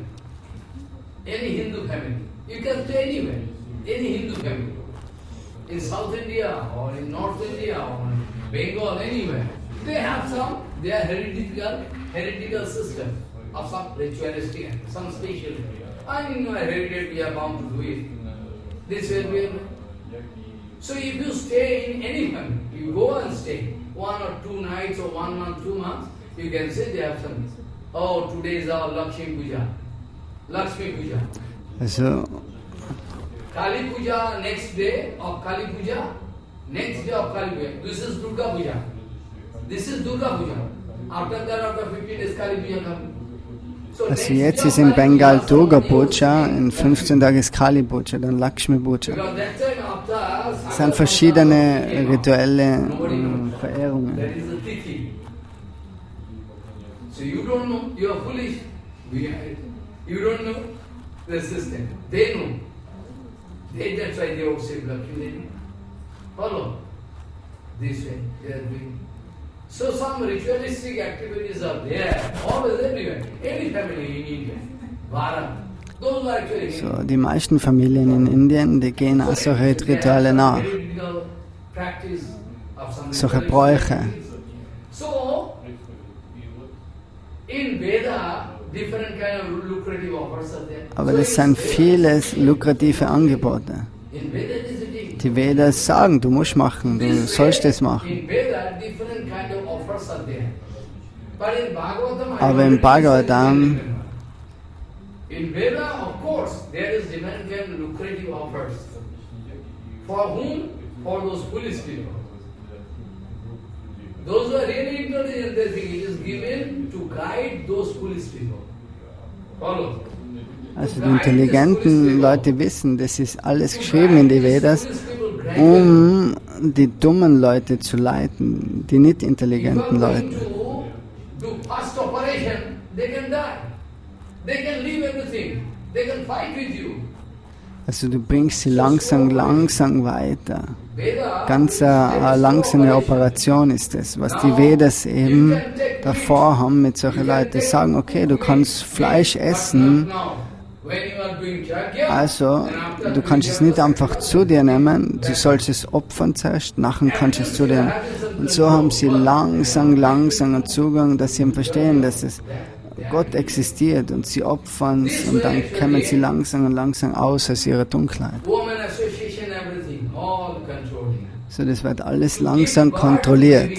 any Hindu family, you can stay anywhere, any Hindu family. In South India or in North India or in Bengal, anywhere. They have their heretical system of some ritualistic, some special. And in my heritage we are bound to do it. This will be. So if you stay in any family, you go and stay 1 or 2 nights or 1 month, 2 months, you can say they have some. Oh, today is our Lakshmi Puja. Lakshmi Puja. Also, Kali Puja, next day of Kali Puja, next day of Kali Puja. This is Durga Puja. This is Durga Puja. After that, after 15 days, Kali Puja comes. also jetzt ist in Bengal Durga Puja, in 15 Tagen ist Kali Puja, dann Lakshmi Puja. Es sind verschiedene rituelle Verehrungen. So you don't know, you are foolish. You don't know the system. They know. That's why they worship Lakshmi. Follow. This way they are doing. So some ritualistic activities are there, always everywhere. Any family in India, Bharat, those are actually. So, die meisten Familien in Indien, die gehen auch solche Rituale nach. Solche Bräuche. So, in Veda, different kind of lucrative offers are there. Aber das sind viele lukrative Angebote. In Veda, Die Vedas sagen, du musst machen, du sollst das machen. in Veda, different kind of offers are there. But in Bhagavatam, Aber im Bhagavatam, in Veda, of course, there is different kind of lucrative offers. For whom? For those foolish people. Those who are really intelligent, they think it is given to guide those foolish people. Follow. also die intelligenten Leute wissen, das ist alles geschrieben in die Vedas, um die dummen Leute zu leiten, die nicht intelligenten Leute. Do fast operation, they can die. They can leave everything. They can fight with you. Also du bringst sie langsam weiter. Ganz eine langsame Operation ist das, was die Vedas eben davor haben mit solchen Leuten, die sagen, okay, du kannst Fleisch essen, also du kannst es nicht einfach zu dir nehmen, du sollst es opfern zuerst, nachher kannst du es zu dir nehmen. Und so haben sie langsam einen Zugang, dass sie verstehen, dass es Gott existiert und sie opfern es und dann kommen sie langsam aus ihrer Dunkelheit. So, das wird alles langsam kontrolliert.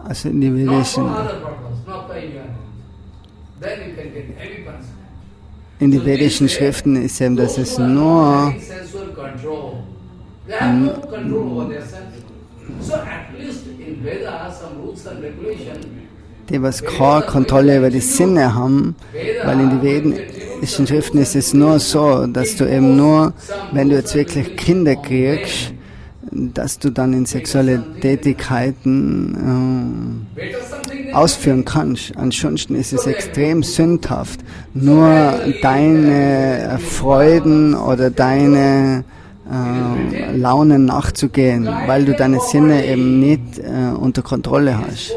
Also in die vedischen Schriften ist eben, dass es nur die was keine Kontrolle über die Sinne haben, weil in die vedischen Schriften ist es nur so, dass du eben nur, wenn du jetzt wirklich Kinder kriegst, dass du dann in sexuelle Tätigkeiten ausführen kannst. Ansonsten ist es extrem sündhaft, nur deine Freuden oder deine Launen nachzugehen, weil du deine Sinne eben nicht unter Kontrolle hast.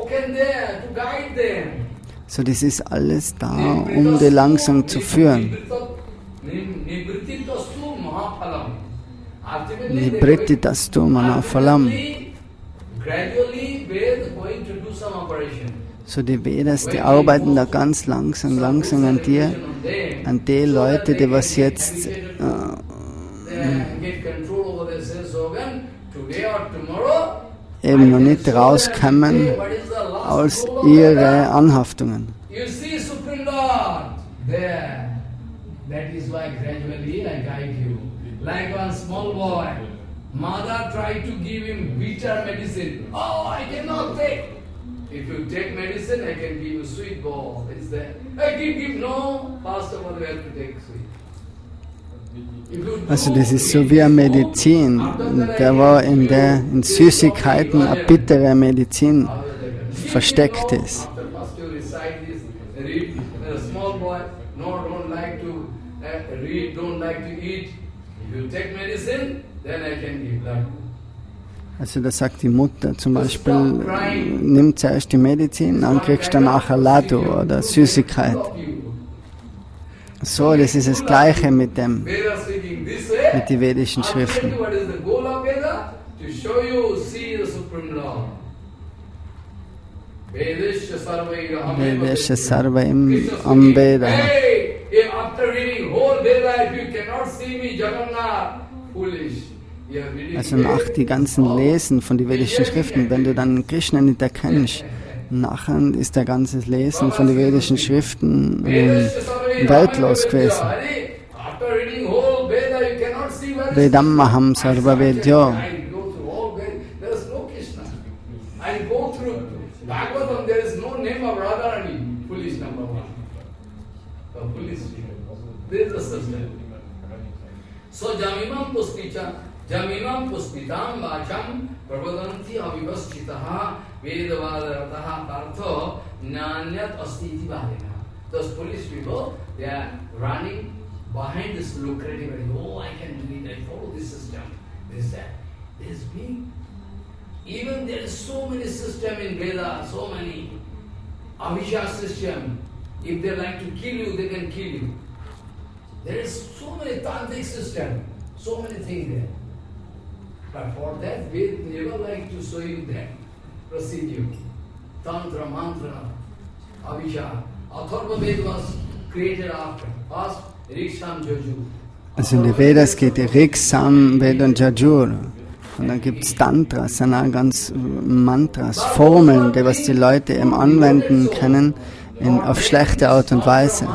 So, das ist alles da, um die langsam zu führen. Nibriti tastu manafalam. So die Vedas, die arbeiten da ganz langsam an dir, an die Leute, die was jetzt eben noch nicht rauskommen aus ihren Anhaftungen. Like one small boy, mother tried to give him bitter medicine. Oh, I cannot take. If you take medicine, I can give you sweet ball. It's there. I give. No, first of all, you have to take sweet. Also das ist so wie eine Medizin. Der war in Süßigkeiten eine bittere Medizin versteckt ist. Also da sagt die Mutter zum Beispiel, nimm zuerst die Medizin, dann kriegst du danach ein Laddu oder Süßigkeit. So, das ist das Gleiche mit den vedischen Schriften. Vedesha sarvaim ambeda. Also nach die ganzen Lesen von den vedischen Schriften, wenn du dann Krishna nicht erkennst, nachher ist der ganze Lesen von den vedischen Schriften weltlos gewesen. Vedammaham sarva vedyo. So jamimam puspitam vacham pravadanti avivaschitaha vedavadarataha partho nanyat astiti bharina. Those foolish people, they are running behind this lucrative, oh, I can do it, I follow this system, this, that. This big. Even there is so many systems in Veda, so many. Avisha system. If they like to kill you, they can kill you. There is so many tantric system, so many things there. But for that, we never like to show you that procedure. Tantra, mantra, Avisha. Atharva Ved was created after. First, Riksam Jaju. Also in den Vedas geht die Riksam, Ved und Jajur. Und dann gibt es Tantras, sind auch ganz Mantras, Formeln, die was die Leute eben anwenden können auf schlechte Art und Weise.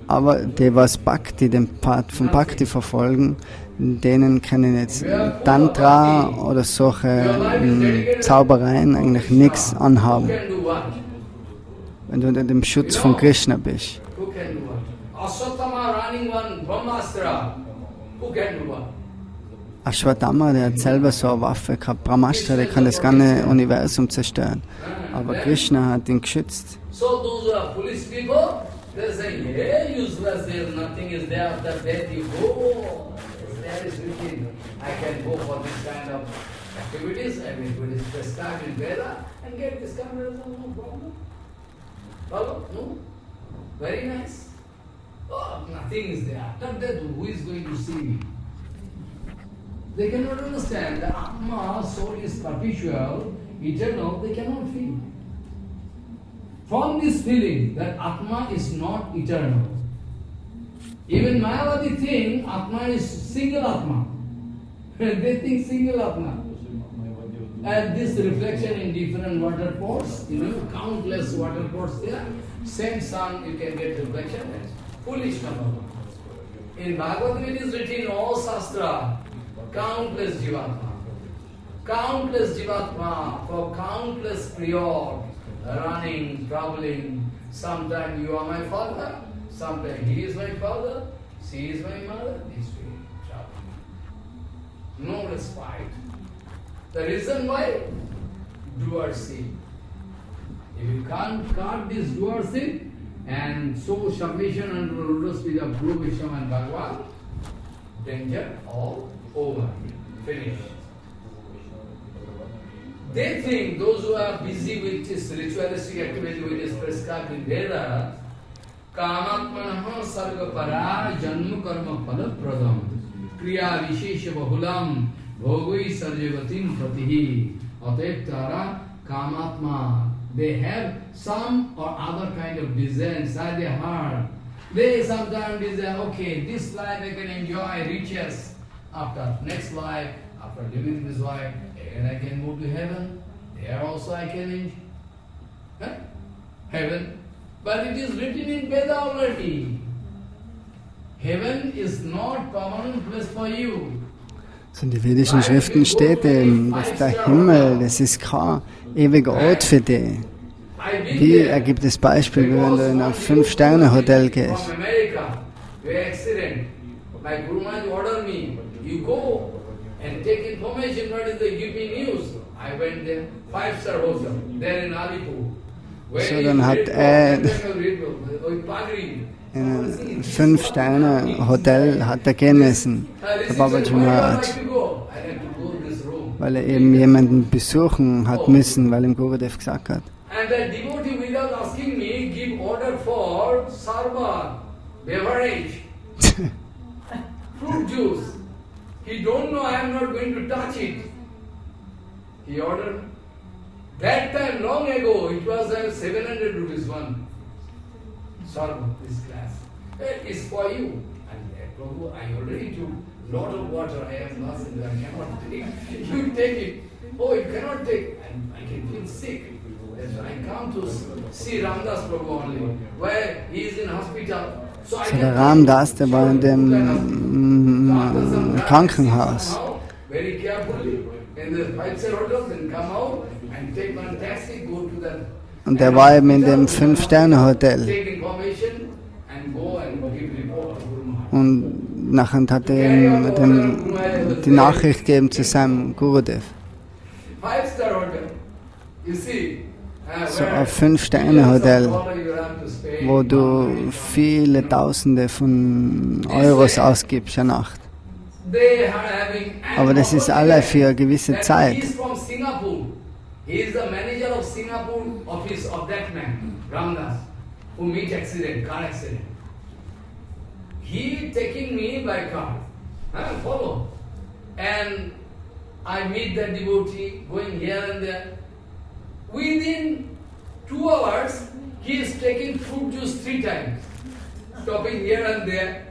Aber die, was Bhakti, den Pfad von Bhakti verfolgen, denen können jetzt Tantra oder solche Zaubereien eigentlich nichts anhaben, wenn du unter dem Schutz von Krishna bist. Ashwatthama, der hat selber so eine Waffe gehabt, Brahmastra, der kann das ganze Universum zerstören. Aber Krishna hat ihn geschützt. They say, hey, useless, there nothing is there, after death you go. There is written, I can go for this kind of activities, and it will prescribe in Veda, and get this kind of result, no problem. Follow? No? Very nice. Oh, nothing is there. After death, who is going to see me? They cannot understand that Atma, soul is perpetual, eternal, they cannot feel. From this feeling that Atma is not eternal. Even Mayavadi think Atma is single Atma. They think single Atma. And this reflection in different water pots, countless water pots there, same sun you can get reflection. Foolish number. In Bhagavad Gita it is written, all Shastra, countless Jivatma. Countless Jivatma for countless period. Running, traveling, sometimes you are my father, sometimes he is my father, she is my mother, this way traveling. No respite. The reason why? Doer sin. If you can't cut this doer sin and show submission and lotus with of Guru, Vishnu and Bhagavan, danger all over. Finished. They think those who are busy with this ritualistic activity which is prescribed in Veda, kamatmanaha sarga para janma karma phala pradam kriya vishesha bahulam bhogoi sarjavatim pratihi ataittara kamatma. They have some or other kind of desire inside their heart. They sometimes desire, okay, this life I can enjoy riches. After next life, after living this life, and I can move to heaven. There also I can enjoy heaven. But it is written in Veda already. heaven is not permanent place for you. So in den vedischen Schriften steht eben, dass der Himmel, das ist kein ewiger Ort für dich. Wie ergibt das Beispiel, wenn du in ein 5-Sterne-Hotel gehst? So, dann hat er in einem 5-Sterne-Hotel hat er gehen müssen, der Babaji Maharaj, weil er eben jemanden besuchen hat müssen, weil ihm Gurudev gesagt hat. And the devotee, without asking me, give order for sarbat, beverage, fruit juice. He don't know I am not going to touch it. He ordered. That time, long ago, it was 700 rupees one. Sarbat, this glass. It is for you. And Prabhu, I already took lot of water. I am lost in I cannot take. You take it. Oh, you cannot take. And I can feel sick. I come to see Ramdas Prabhu only, where he is in hospital. So der Ramdas, der war in dem Krankenhaus. Very carefully, in the 5-star hotel, then come out and take one taxi, go to the. Und der war eben in dem 5-Sterne-Hotel. Take information and go and give report to Guru Maharaj. Und nachher hat er ihm die Nachricht gegeben zu seinem Gurudev. 5-star hotel, you see. So ein 5-Sterne-Hotel, wo du viele Tausende von Euros ausgibst eine Nacht. Aber das ist alle für eine gewisse Zeit. He is the manager of Singapore office of that man, Ramdas, who meet accident, car accident. He taking me by car, follow, and I meet the devotee going here and there. Within 2 hours, he is taking fruit juice 3 times, stopping here and there.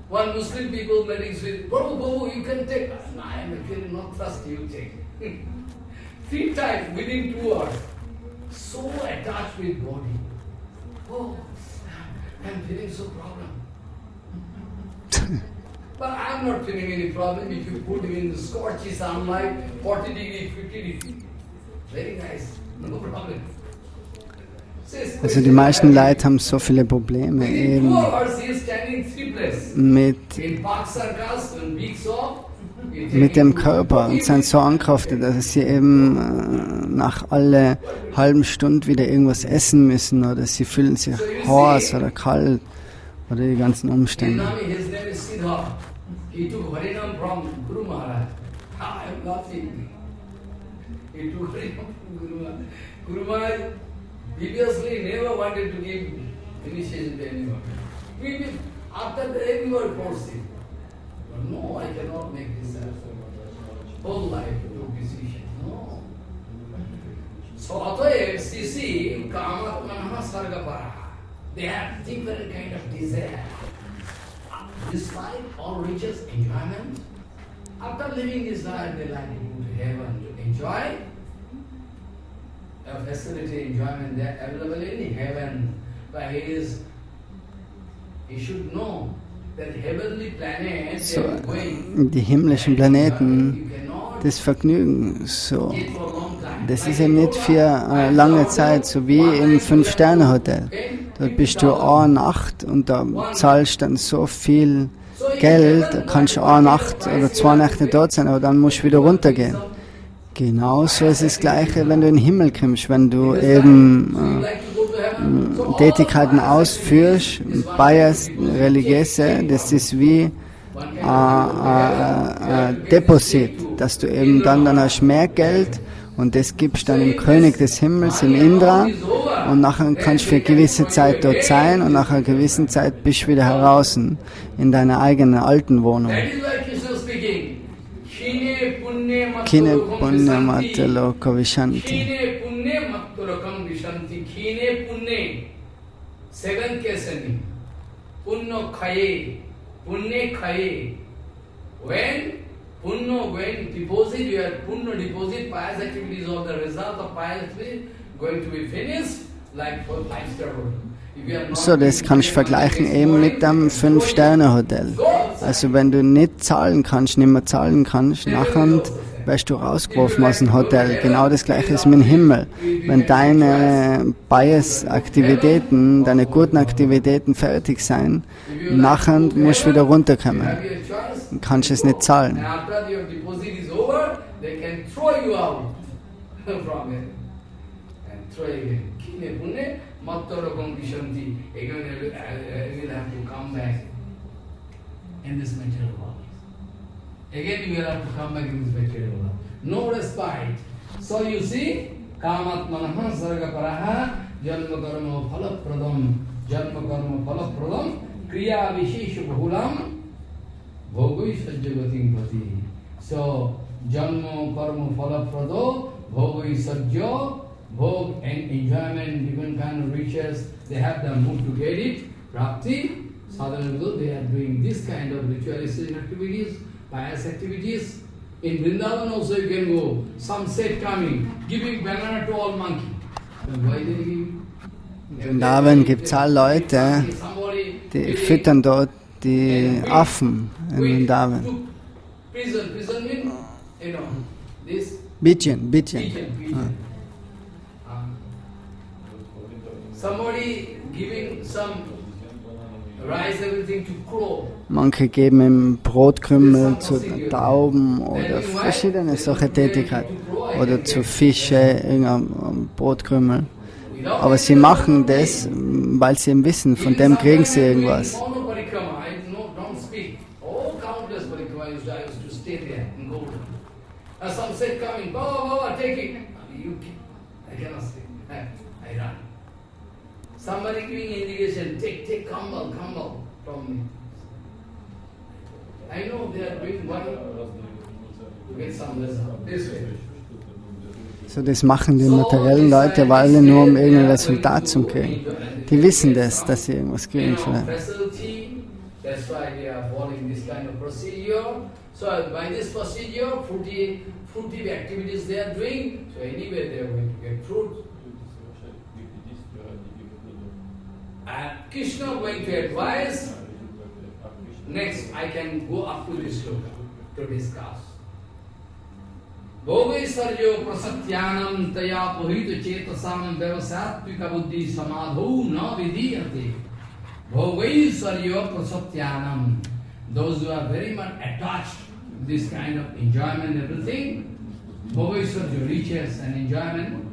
One Muslim people meeting with, Babu, you can take. No, I am feeling not trust, you take. 3 times within 2 hours. So attached with body. Oh, I am feeling so problem. But I am not feeling any problem if you put him in the scorchy sunlight, 40 degree, 50 degree. Very nice, no problem. Also die meisten Leute haben so viele Probleme eben mit dem Körper und sind so angekraftet, dass sie eben nach alle halben Stunden wieder irgendwas essen müssen oder sie fühlen sich heiß oder kalt oder die ganzen Umstände. Previously never wanted to give initiation to anyone. After that everyone forced him. But no, I cannot make this whole life to decision. No. So otherwise, you see, Kamatmana Sargapara, they have different kind of desire. Despite all riches, enjoyment, after living this life, they like to go to heaven to enjoy. Facility, enjoyment there available in heaven, but he should know that heavenly planets so, die himmlischen Planeten, das Vergnügen, so, das ist eben nicht für eine lange Zeit, so wie im 5-Sterne-Hotel. Dort bist du eine Nacht und da zahlst dann so viel Geld, da kannst du eine Nacht oder 2 Nächte dort sein, aber dann musst du wieder runtergehen. Genauso ist das Gleiche, wenn du in den Himmel kommst, wenn du eben Tätigkeiten ausführst, Bias, religiöse, das ist wie ein Deposit, dass du eben dann hast mehr Geld und das gibst dann dem König des Himmels, im Indra, und nachher kannst du für eine gewisse Zeit dort sein und nach einer gewissen Zeit bist du wieder heraus in deiner eigenen alten Wohnung. Kine punne mataloka vishanti. Kine punne mataloka vishanti. Kine punne. 7 kesani. Punno khaye. Punne khaye. When deposit, you have punno deposit, pious activities of the result of pious activities going to be finished. So, das kannst du vergleichen eben mit einem 5-Sterne-Hotel. Also wenn du nicht zahlen kannst, nicht mehr zahlen kannst, nachher wirst du rausgeworfen aus dem Hotel. Genau das Gleiche ist mit dem Himmel. Wenn deine Bias-Aktivitäten, deine guten Aktivitäten fertig sind, nachher musst du wieder runterkommen. Du kannst es nicht zahlen. In this material world. Again you will have to come back in this material world. No respite. So you see, kamatmanaha sargaparaha janma karma phalapradam kriya vishesha bahulam bhogoi sajjagatim pati. So janma karma phalaprado bhogoi sajja bhog and enjoyment, different kind of riches, they have the mood to get it, prapti. Sadhana, they are doing this kind of ritualistic activities, pious activities. In Vrindavan also you can go, some set coming, giving banana to all monkeys. Why they give? In Vrindavan gibt es alle Leute, die füttern dort die Affen in Vrindavan. Prison means, you know, this? Pigeon. Somebody giving some rice, everything to crow. Manche geben ihm Brotkrümel zu Tauben oder verschiedene solche Tätigkeiten. Oder zu Fische, irgendein Brotkrümel. Aber sie machen das, weil sie eben wissen, von dem kriegen sie irgendwas. Somebody giving indication, take Kambal from me. I know they are doing one to get some result. This way. So, das machen die materiellen Leute, weil sie nur um irgendein Resultat zu kriegen. Die wissen das, dass sie irgendwas kriegen. That's why they are following this kind of procedure. So by this procedure, fruitive activities they are doing, so anyway they are going to get fruit. And Krishna going to advise, next I can go up to this sloka to discuss. Bhogaisarjo prasatyanam taya pohita chetasam vyavasattvika buddhi samadho na vidiyate. Bhogaisarjo prasatyanam, those who are very much attached to this kind of enjoyment and everything, Bhogaisarjo, riches and enjoyment,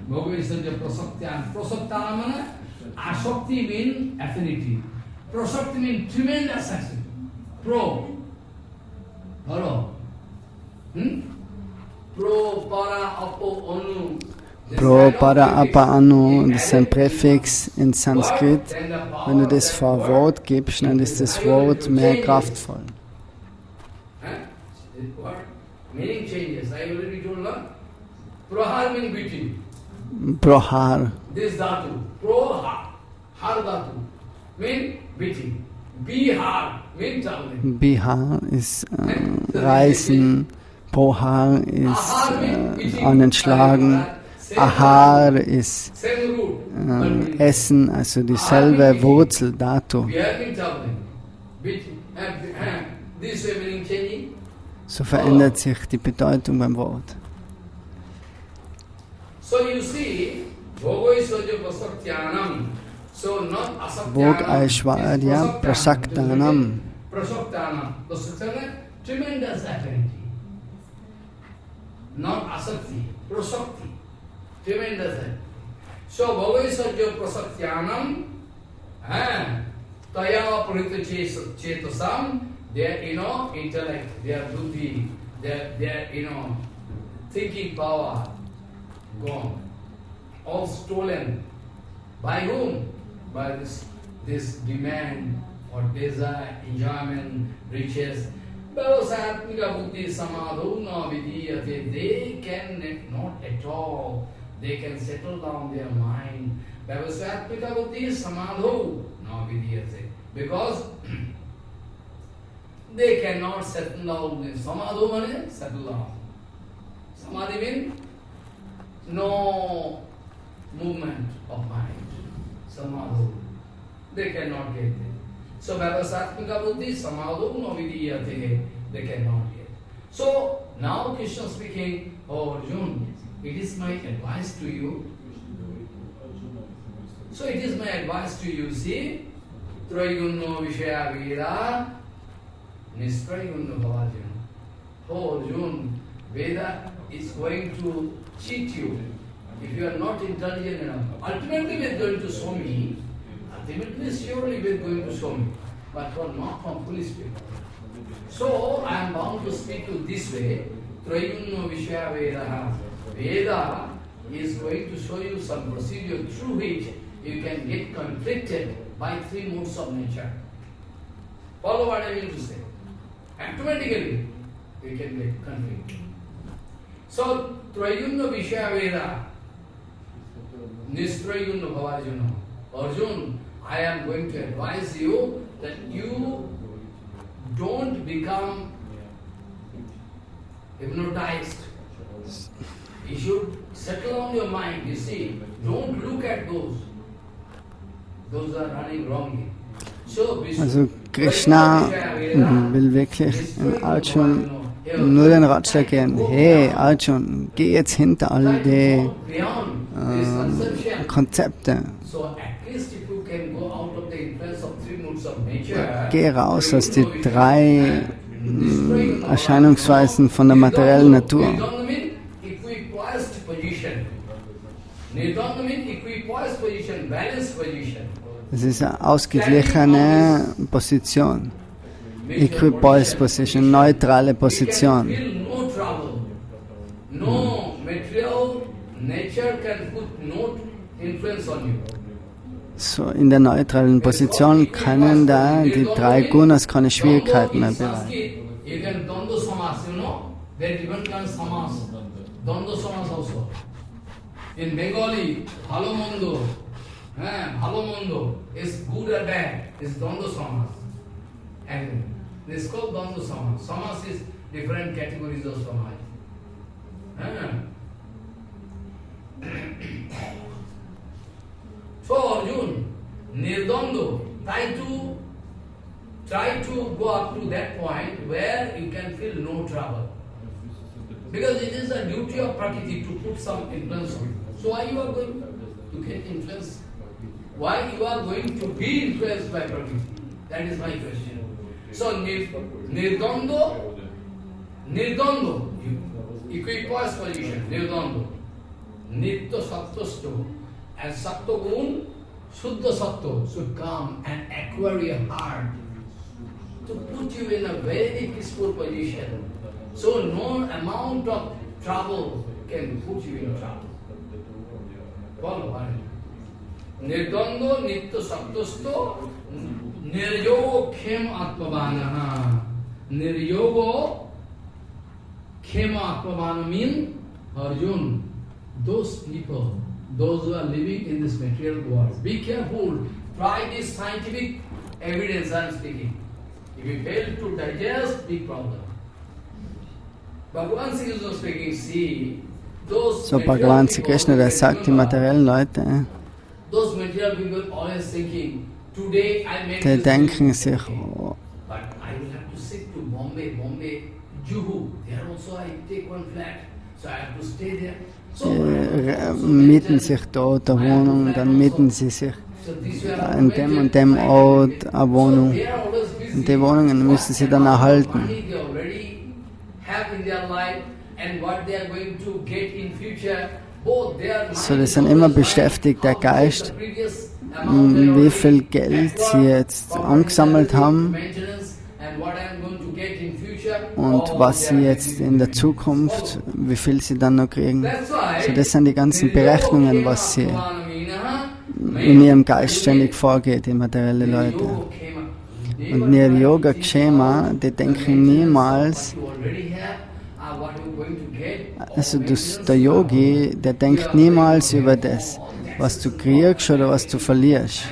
Bhogaisarjo prasatyanam. Prasatyanam Asakti means affinity. Prasakti means tremendous action. Pro. Hello. Pro, para, apo, anu. Pro, para, apa, anu, das ist ein Präfix in Sanskrit. Wenn du das vor Wort gibst, dann ist das Wort mehr kraftvoll. Meaning changes. I already told you. Prahar means beating. Prohar. This dhatu, prohar, har dhatu, mean beating. Bihar, mean traveling. Bihar ist Reisen, Pohar ist anschlagen, Ahar ist Essen, also dieselbe Wurzel, Dhatu. So verändert sich die Bedeutung beim Wort. So you see, Bhogaisvarya prasakyanam. So not asakyanam. Bhogaisvarya prasakyanam. Prasakyanam. Tremendous affinity. Not asakti, prasakti. Tremendous affinity. So Bhogaisvarya prasakyanam. Taya purita chetasam. Their, intellect, their buddhi, their, thinking power. Gone, all stolen. By whom? By this demand or desire, enjoyment, riches. Bhavasatmika buddhi samadho na vidiyate. They can not at all. They can settle down their mind. Bhavasatmika buddhi samadho na vidiyate. Because they cannot settle down. Samadho means settle down. Samadhi means no movement of mind. Samadho. They cannot get it. So Vyavasatmika Buddhi, Samadho no vidiyate, they cannot get. So now Krishna speaking, oh Arjuna, it is my advice to you. So it is my advice to you, see, Trayunno Vishaya Veda, Nistrayunno Bhavajana. Oh Arjuna, Veda is going to cheat you. If you are not intelligent enough, ultimately we are going to show me, ultimately surely we are going to show me, but not from foolish people. So I am bound to speak to this way, Trayunno Vishaya Veda. Veda is going to show you some procedure through which you can get conflicted by three modes of nature. Follow what I mean to say. Automatically, we can get conflicted. So, Trayunno Vishaya Veda, Nistrayunno Bhavajana. Arjuna, I am going to advise you that you don't become hypnotized. You should settle on your mind, you see. Don't look at those. Those are running wrongly. So, Also Krishna will wirklich in Arjuna nur den Ratschlag geben, hey Arjuna, geh jetzt hinter all die Konzepte. Geh raus aus die drei Erscheinungsweisen von der materiellen Natur. Es ist eine ausgeglichene Position. Equipoise Position, neutrale Position. So, in der neutralen Position können da die drei Gunas keine Schwierigkeiten mehr bereiten. In Bengali, bhalo mondo, is good or bad, is Dvandva Samas. And this is called Dvandva Samas. Samas is different categories of Samaj. So Arjuna, Nirdvandva, try to go up to that point where you can feel no trouble. Because it is the duty of Prakriti to put some influence on you. So why you are going to get influence? Why you are going to be influenced by Prakriti? That is my question. So Nirdvandva, equipoise position, Nirdvandva, Nitya Sattvasto, and Sattva Gun, Shuddha Sattva should come and acquire your heart to put you in a very peaceful position. So no amount of trouble can put you in trouble. Follow what? Nirdvandva nitya sattvasto niryogo khem atmavanaha. Niryogo khem atmavana means Arjuna, those people, those who are living in this material world. Be careful. Try this scientific evidence I am speaking. If you fail to digest, big problem. So Bhagavan Sri Krishna, der sagt, die materiellen Leute, die denken sich, oh, mieten sich dort eine Wohnung, dann mieten sie sich in dem und dem Ort eine Wohnung. Und die Wohnungen müssen sie dann erhalten. So, die sind immer beschäftigt, der Geist, wie viel Geld sie jetzt angesammelt haben und was sie jetzt in der Zukunft, wie viel sie dann noch kriegen. So, das sind die ganzen Berechnungen, was sie in ihrem Geist ständig vorgeht, die materiellen Leute. Und in ihr Yoga-Kshema, die denken niemals, also der Yogi, der denkt niemals über das, was du kriegst oder was du verlierst.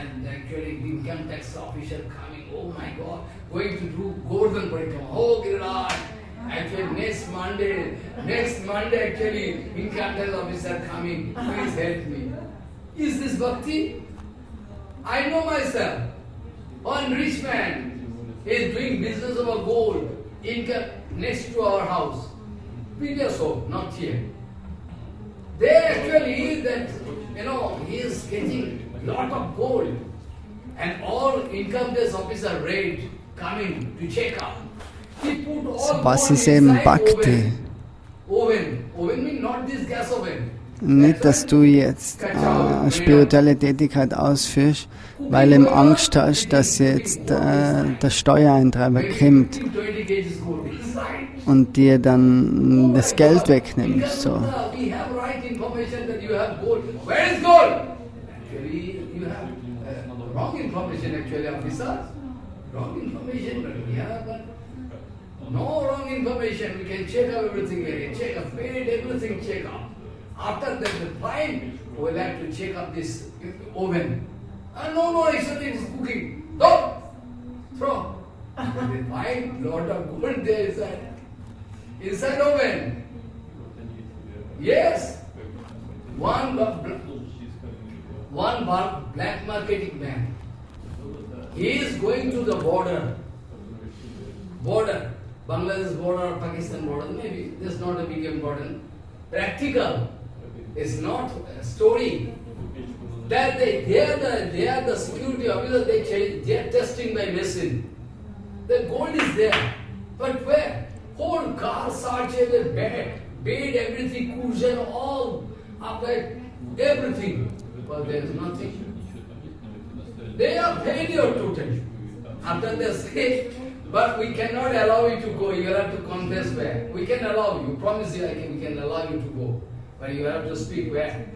Is this bhakti? I know myself. One rich man is doing business of a gold next to our house. Previous home, not here. They actually, he is getting lot of gold. And all income tax officer raid coming to check up. He put all Was gold ist eben inside Bhakti? Oven means not this gas oven. Nicht, dass du jetzt spirituelle Tätigkeit ausführst, weil du Angst hast, dass jetzt der Steuereintreiber kommt und dir dann das Geld wegnimmt. So. No wrong information, we can check up everything, we can check up, everything check up. After that, fine, we'll have to check up this oven. No, except it is cooking. Don't throw. Fine, lot of gold there inside oven. Yes, one black marketing man. He is going to the border, Bangladesh border, Pakistan border, maybe that's not a big important. Practical. It's not a story. That they are the security officers, they are testing by machine. The gold is there. But where? Whole car searched, bed, everything, cushion, all, after everything. But there is nothing. They are failure totally. After they say, but we cannot allow you to go, you have to confess where. We can allow you, promise you, we can allow you to go. But you have to speak where.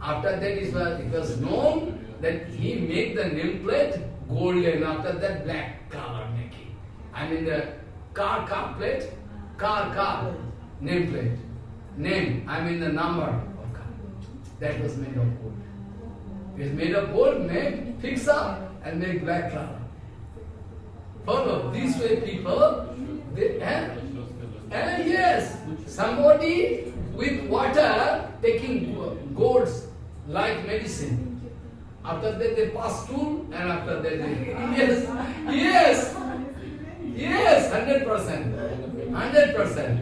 After that it was known that he made the nameplate golden, after that black color making. I mean the car plate, car, nameplate. Name, I mean the number of car. That was made of gold. It was made of gold, made, fix up and make black color. Follow, this way people, yes, somebody with water taking golds like medicine. After that they pass stool and after that they, yes, 100%.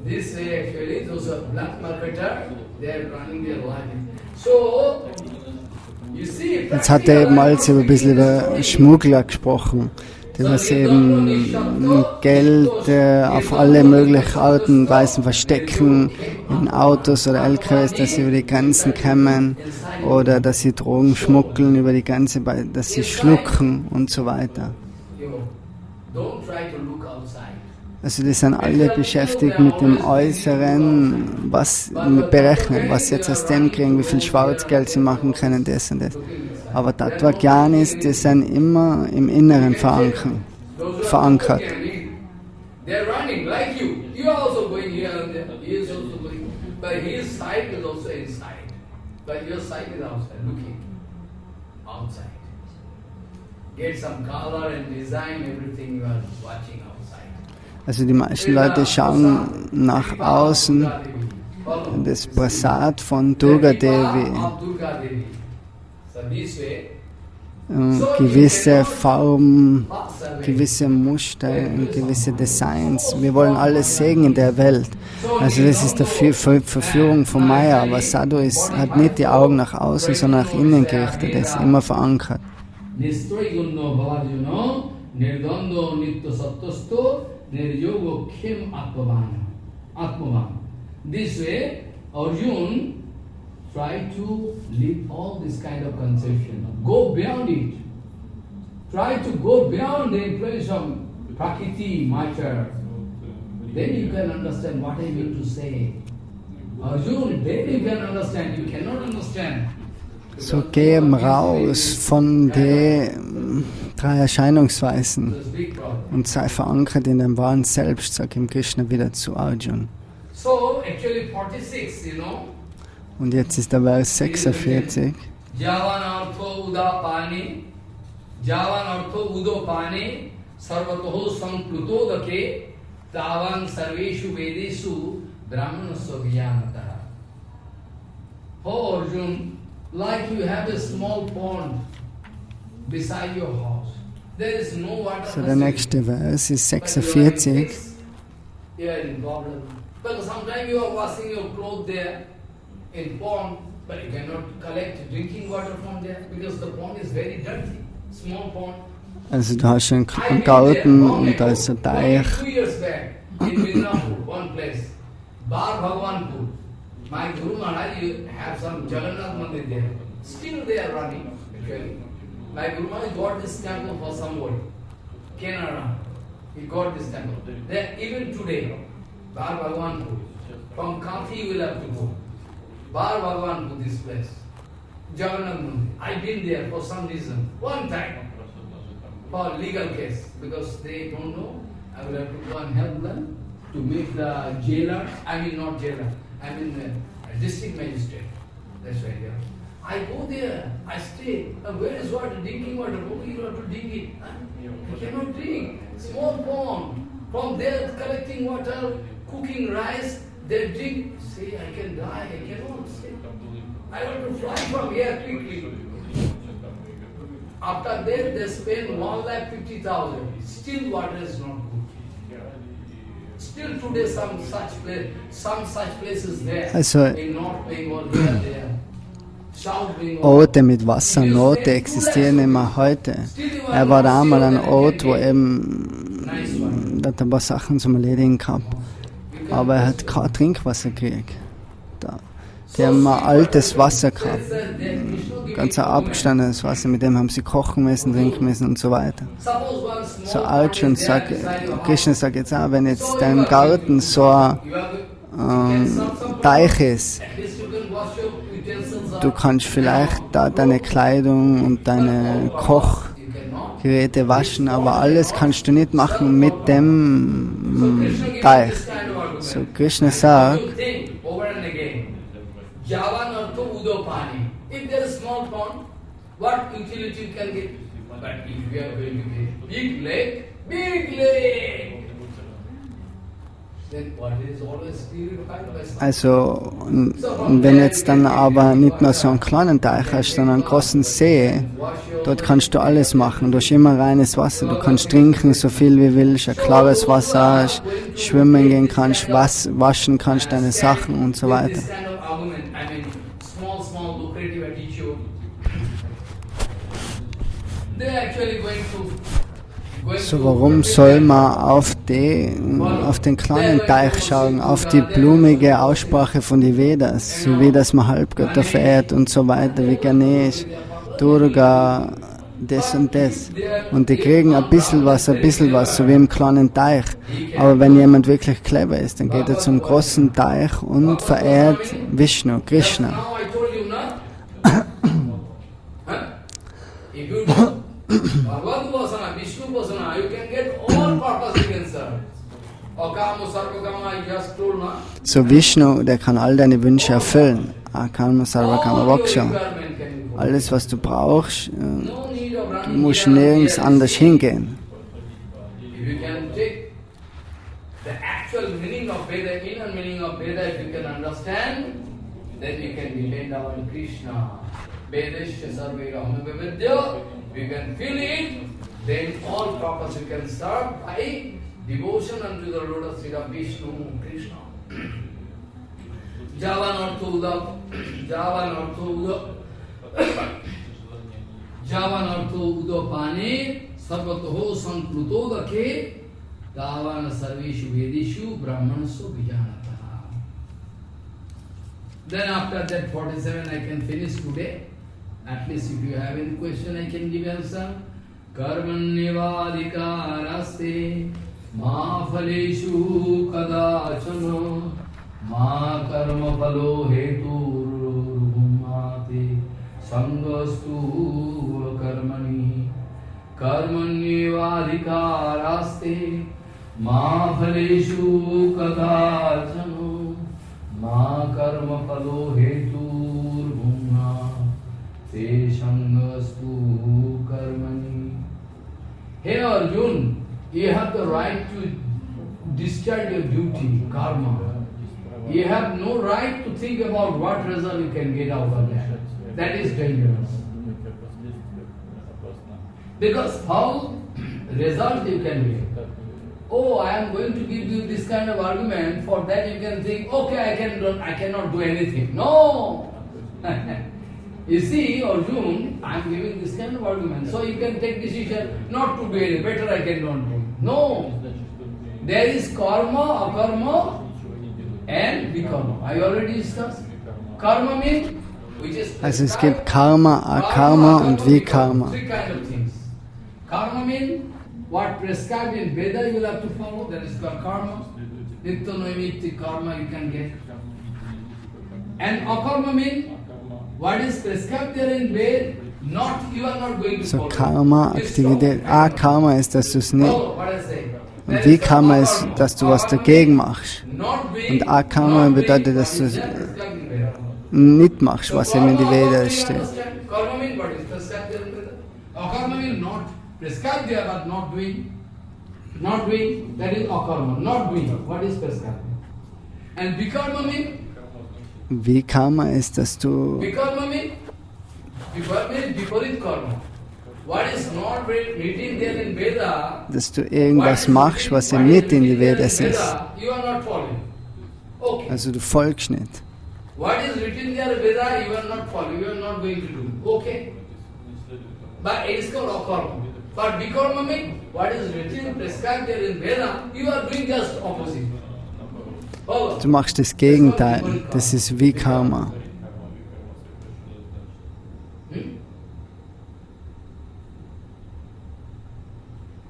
This way actually, those are black marketer, they are running their life. So, Jetzt hat er eben alles ein bisschen über Schmuggler gesprochen, die was eben Geld auf alle möglichen Arten und Weisen verstecken, in Autos oder LKWs, dass sie über die Grenzen kommen, oder dass sie Drogen schmuggeln über die Grenze, dass sie schlucken und so weiter. Also die sind alle beschäftigt mit dem Äußeren, mit Berechnen, was sie jetzt aus dem kriegen, wie viel Schwarzgeld sie machen können, das und das. Aber Tattva Gyanis, die sind immer im Inneren verankert. Also die meisten Leute schauen nach außen, das Prasad von Durga Devi, gewisse Formen, gewisse Muster, gewisse Designs. Wir wollen alles sehen in der Welt. Also das ist die Verführung von Maya, aber Sadhu hat nicht die Augen nach außen, sondern nach innen gerichtet, ist immer verankert. Niryogo Khem Atmavan. This way, Arjun tried to leave all this kind of conception. Go beyond it. Try to go beyond the influence of Prakriti, matter. Then you can understand what I mean to say. Arjun, then you can understand. You cannot understand. So geh raus von den drei Erscheinungsweisen und sei verankert in dem wahren Selbst, sagt ihm Krishna wieder zu Arjun. Und jetzt ist der Vers 46. Javan artho udapani, sarvatoho samplutodake, tavan sarveshu vedeshu brahmanasya vyanatara. Oh Arjun, like you have a small pond beside your house. There is no water. So der nächste Vers ist 46. You are in problem. Because sometimes you are washing your clothes there in pond, but you cannot collect drinking water from there because the pond is very dirty. Small pond. Also du hast einen Garten und da ist ein Teich. 2 years back in Midnapur, one place, Bar Bhagwanpur. My Guru Maharaj, you have some Jagannath Mandir there. Still they are running, actually. My Guru Maharaj got this temple for somebody. Canara. He got this temple. There, even today, Bar Bhagwanpur. From Kanthi you will have to go. Bar Bhagwanpur, this place. Jagannath Mandir. I've been there for some reason. One time. For legal case. Because they don't know. I will have to go and help them to make the jailer, I mean not jailer, I mean district magistrate. That's right, yeah. I go there, I stay. Where is water? Drinking water. Oh, you have to drink it. I cannot drink. Small pond. From there collecting water, cooking rice, they drink. Say, I can die, I cannot say. I want to fly from here quickly. After that, they spend 1,50,000. Still water is not good. Still today, some such places there. Also, in North Bengal, there. South Bengal. Orte mit Wassernote existieren immer heute. Er war da einmal ein Ort, wo eben da hat ein paar Sachen zum Erledigen gehabt. Aber er hat kein Trinkwasser gekriegt. Die haben ein altes Wasser gehabt. Ganz ein abgestandenes Wasser, mit dem haben sie kochen müssen, trinken müssen und so weiter. So alt schon, Krishna sagt jetzt auch, wenn jetzt dein Garten so ein Teich ist, du kannst vielleicht da deine Kleidung und deine Kochgeräte waschen, aber alles kannst du nicht machen mit dem Teich. So Krishna sagt, Javan or to Udopani. If there is small pond, what utility you can get? But if you are going to get big lake, then what is always purified by sun. Also, wenn jetzt dann aber nicht nur so einen kleinen Teich hast, sondern einen großen See, dort kannst du alles machen. Du hast immer reines Wasser, du kannst trinken so viel wie willst, ein klares Wasser hast, schwimmen gehen kannst, waschen kannst deine Sachen und so weiter. So, warum soll man auf den kleinen Teich schauen, auf die blumige Aussprache von den Vedas, so wie das man Halbgötter verehrt und so weiter, wie Ganesh, Durga, das und das. Und die kriegen ein bisschen was, so wie im kleinen Teich. Aber wenn jemand wirklich clever ist, dann geht er zum großen Teich und verehrt Vishnu, Krishna. So Vishnu, der kann all deine Wünsche erfüllen. Akama Sarvakama Moksha. Alles, was du brauchst, du musst nirgends anders hingehen. We can feel it, then all purpose we can serve by devotion unto the lotus feet of Vishnu, Krishna. Javan Artho Udopane Sarvatoho Sankluto Dakhe Davan Sarveshu Vedishu Brahmanaso Vijanataha. Then after that 47 I can finish today. At least if you have any question, I can give answer. Karmanyavadikaraste ma phaleshu kadachana ma karma phalo heturumate sangastu karmani. Karmanyavadikaraste ma phaleshu kadachana ma karma phalo heturumate. Hey Arjun, you have the right to discharge your duty, karma. You have no right to think about what result you can get out of that. That is dangerous. Because how result you can get? Oh, I am going to give you this kind of argument. For that you can think, okay, I cannot do anything. No. You see, Arjun, I am giving this kind of argument, so you can take decision not to do anything. Better I cannot do. No. There is karma, akarma, and vikarma. I already discussed. Karma means which is Also es gibt Karma, Akarma und Vikarma. Three kind of things. Karma means what prescribed in Veda you will have to follow. That is called karma. Nitya noimitti karma you can get. And akarma means what is prescribed there in Veda, you are not going to So follow. Karma, Aktivität. Karma ist, dass du es nicht. Follow what I say. Und Vikarma ist, dass du was dagegen machst. Und Akarma bedeutet, dass du nicht machst, was eben in die Veda steht. Karma means what is prescribed there in Veda. Akarma means not prescribed there but not doing. Not doing, that is akarma. Not doing what is prescribed. And vikarma means Vikarma ist, dass du vikarma means viparit karma. What is not written there in Veda, dass du irgendwas machst, was eben nicht in die Vedas ist. you are not following. Okay. Also du folgst nicht. What is written there in Veda, you are not following, you are not going to do. Okay. But it is called akarma. But vikarma means what is written, prescribed there in Veda, you are doing just opposite. Follow. Du machst das Gegenteil. Das ist Vikarma.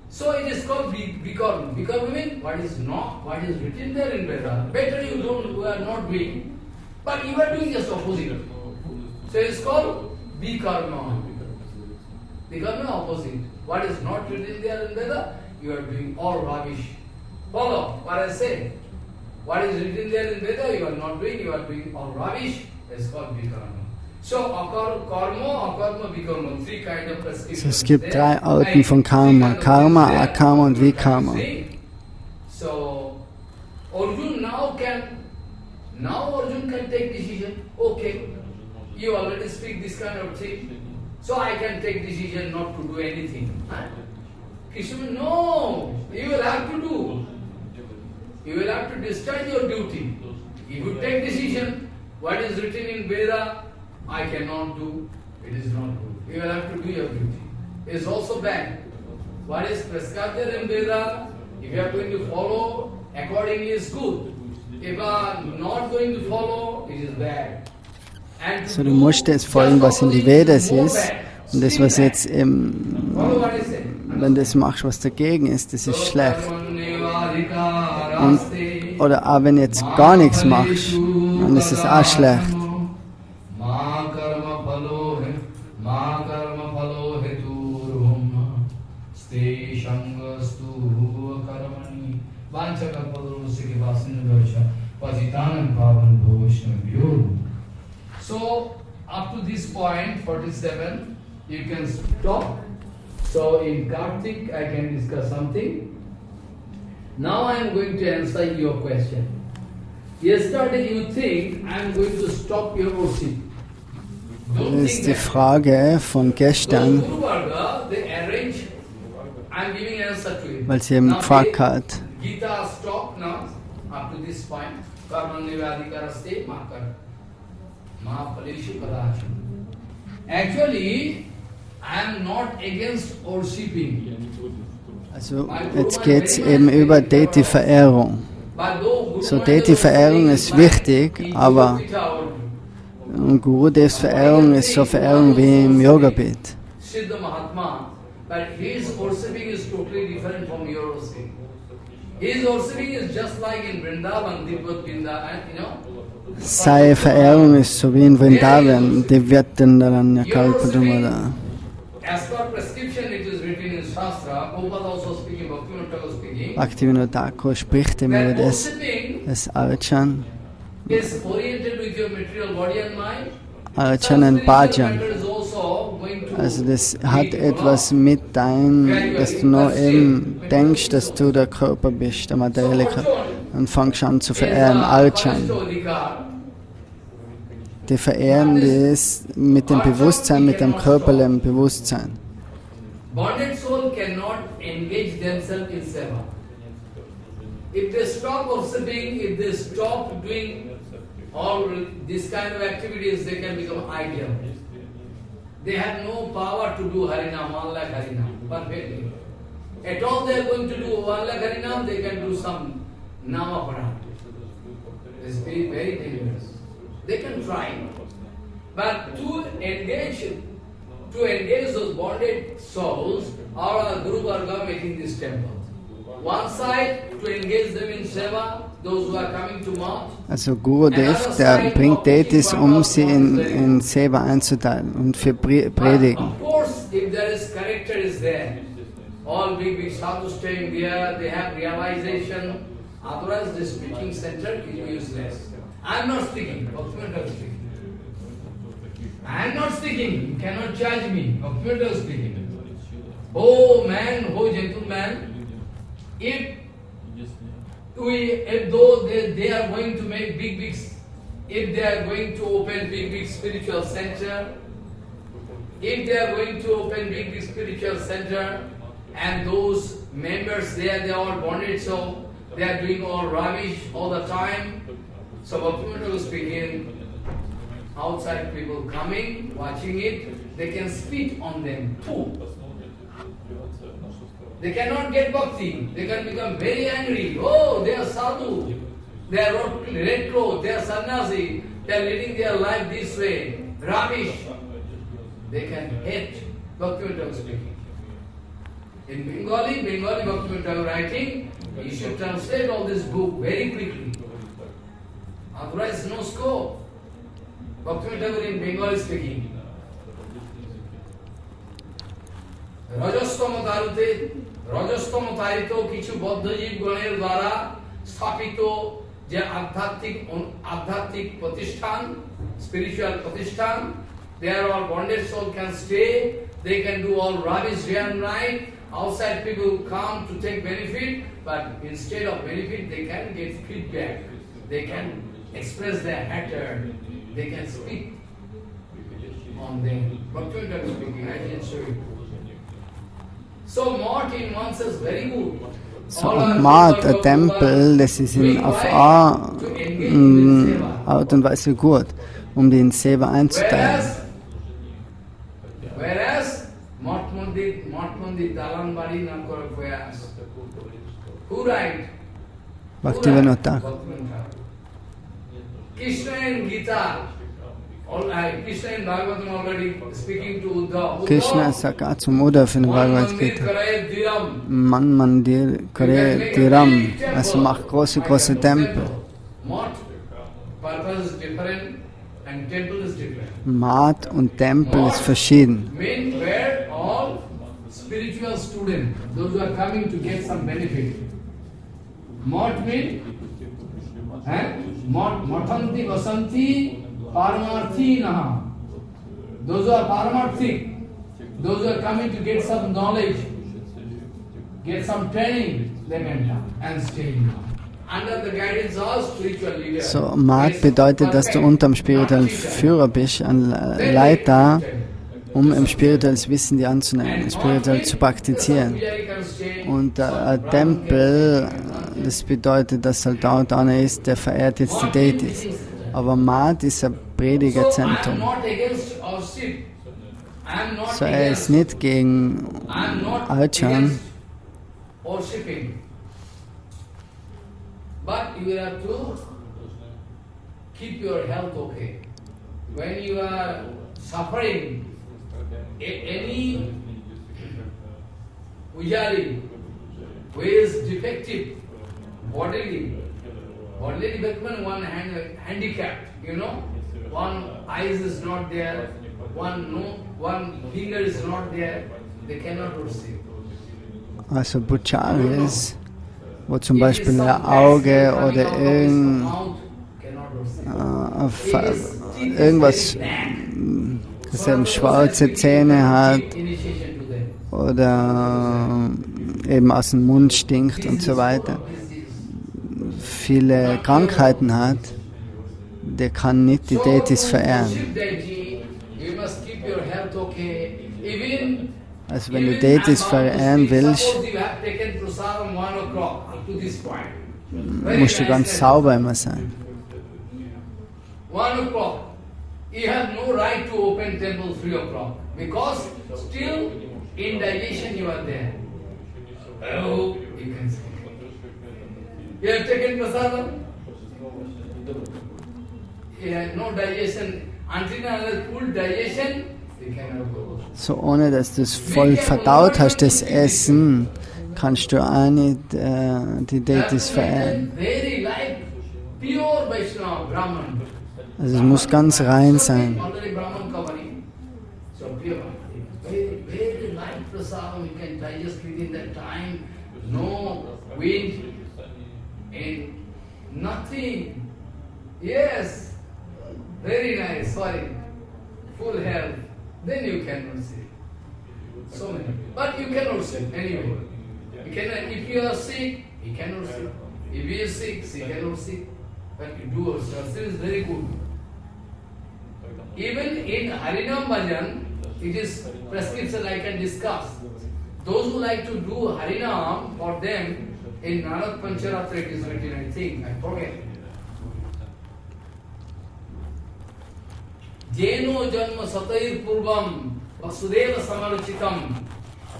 So it is called vikarma. Vikarma means what is not, what is written there in Veda. Better you are not doing, but you are doing just opposite. So it is called vikarma. Vikarma opposite. What is not written there in Veda, you are doing all rubbish. Follow what I say. What is written there in Veda, you are not doing, you are doing all rubbish. It is called vikarma. So karma, akarma, vikarma, three kind of prescriptions. Also es gibt drei Arten von Karma. Karma, Akarma und Vikarma. So Arjun now Arjun can take decision. Okay, you already speak this kind of thing, so I can take decision not to do anything. Krishna, no, you will have to do. You will have to discharge your duty. If you take decision, what is written in Veda, I cannot do, it is not good. You will have to do your duty. It is also bad. What is prescribed there in Veda, if you are going to follow, accordingly is good. If you are not going to follow, it is bad. And So du musst jetzt folgen, was in die Vedas ist. Und das, was jetzt eben, wenn du das machst, was dagegen ist, das ist schlecht. Und, oder auch wenn du jetzt gar nichts machst, dann ist es auch schlecht. So, up to this point, 47, you can stop. So, in Kartik, I can discuss something. Now I am going to answer your question. Yesterday you think I am going to stop your worship. Das ist die Frage von gestern, weil sie eben gefragt hat. Gita stop now, up to this point. Actually, I am not against worshipping. Also jetzt geht es eben über Deity-Verehrung. So Deity-Verehrung ist wichtig, aber Gurudevs Verehrung ist so Verehrung wie im Yoga-Beat. Seine Verehrung ist so wie in Vrindavan, Divyatandaranya Kalpadumada. Bhaktivinoda Thakur spricht ihm über das Archan. Archan und Bhajan. Also das hat etwas mit dein, dass du nur eben denkst, dass du der Körper bist, der materielle Körper. und fangst an zu verehren, Alchan. Die verehren das mit dem Bewusstsein, mit dem körperlichen Bewusstsein. Bonded soul cannot engage themselves in seva. If they stop worshipping, if they stop doing all this kind of activities, they can become ideal. They have no power to do Harinam, 1 lakh Harinam, perfectly. At all they are going to do 1 lakh Harinam, they can do some Namapada. It's very, very dangerous. They can try, but to engage those bonded souls, our Guru Varga making this temple. One side to engage them in seva, those who are coming to Mount. Also Gurudev, der bringt Deities, sie in Seva einzuteilen und für Predigen. Of course, if there is character is there, all big sadhus staying there, they have realization. Otherwise, this speaking center is useless. I am not speaking. Bhaktivinoda is speaking. I am not speaking. You cannot judge me. Bhaktivinoda is speaking. Oh man, oh gentleman, if though they are going to make big, if they are going to open big spiritual center, if they are going to open big spiritual center, and those members there, they are all bonded, so they are doing all rubbish all the time. So Bhaktivinoda was speaking, outside people coming, watching it, they can spit on them too. They cannot get bhakti. They can become very angry. Oh, they are sadhu. They are red clothes. They are sannyasi. They are leading their life this way. Rubbish. They can hate. Bhaktivinoda was speaking. In Bengali Bhaktivinoda writing, you should translate all this book very quickly. Otherwise, no scope. Bhaktivinoda in Bengali speaking. রজস্তম তারিত কিছু বদ্ধজীব গণের দ্বারা স্থাপিত যে আধ্যাত্মিক প্রতিষ্ঠান, spiritual প্রতিষ্ঠান, they are all bonded soul can stay, they can do all rubbish day and night, outside people come to take benefit, but instead of benefit they can get feedback, they can express their hatred, they can speak on them. Bhaktivinoda is speaking, I can show you. So Mott in one sense very good. So Mott, der Tempel, das ist auf eine Art und Weise gut, die in Seva einzuteilen. Whereas Mott Mandir Dalan Bari na kore koyas. Who write? Bhaktivinoda. Krishna in Gita. Krishna in Bhagavatam already speaking to Uddhava. Krishna sagt auch zum Uddhava in der Bhagavad Gita, Man Mandir Kare Diram, also mach große Tempel. Mat und Tempel ist verschieden. Men were all spiritual students, those who are coming to get some benefit. Mat means, Matanti Vasanti Paramarthi Naha. Those who are Paramarthik, those who are coming to get some knowledge, get some training, they can come and stay now. Under the guidance of spiritual leaders. So, Mat bedeutet, dass du unter dem spirituellen Führer bist, ein Leiter, im spirituelles Wissen die anzunehmen, spirituell zu praktizieren. Und ein Tempel, das bedeutet, dass halt dort einer ist, der verehrt jetzt die Deities. Aber Mat ist ein Predigerzentrum. So ist nicht gegen Alchan. But you have to keep your health okay. When you are suffering, any ujari who is defective bodily defective, one hand handicapped, you know, one eyes is not there, one finger is not there, they cannot receive. Also Bucharis, wo zum Beispiel ein Auge oder irgendwas, das eben schwarze Zähne hat oder eben aus dem Mund stinkt und so weiter. viele Krankheiten hat, der kann nicht die Deities verehren. Also wenn du Deities verehren willst, musst du ganz sauber immer sein. 1 o'clock, you have no right to open temple 3 o'clock because still in digestion you are there. Oh, you can say. You have taken prasadam? You have no digestion. Until another full digestion, you cannot go. So ohne dass du es voll verdaut hast, das Essen, kannst du auch nicht die Deities verehren. Very light, pure Vaishnava, Brahman. Also es muss ganz rein sein. Already Brahman covering. So pure. Very, very light prasadam, you can digest within that time. No wind and nothing. Yes. Very nice, sorry. Full health. Then you cannot see. So many. But you cannot see anyway. You cannot, if you are sick, you cannot see. If you are sick, you cannot see. But you do also. This is very good. Even in Harinam Bhajan, it is prescription I can discuss. Those who like to do Harinam, for them, in Nanak Pancharatra it is written, I think, I forget. Jeno janma satair purvam vasudeva samarchitam.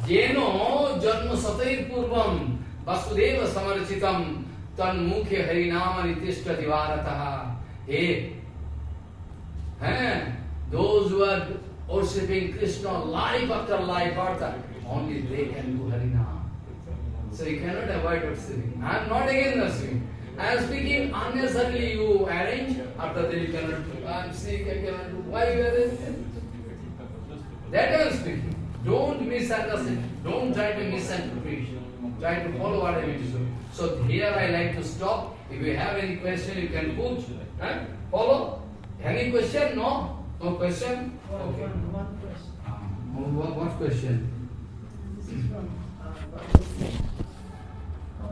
Jeno janma satair purvam vasudeva samarchitam tan mukhe harinama nitishta divarataha. Those who are worshipping Krishna life after life after, only they can do Harinam. So you cannot avoid worshipping. I am not against worshipping. I am speaking unnecessarily. You arrange, after that you cannot do. I am sick, I cannot do. Why you arrange? That I am speaking. Don't misunderstand. Don't try to misinterpret. Try to follow what I am to do. So here I like to stop. If you have any question, you can put. Follow. Any question? No? No question? Okay. One question. What question? This is from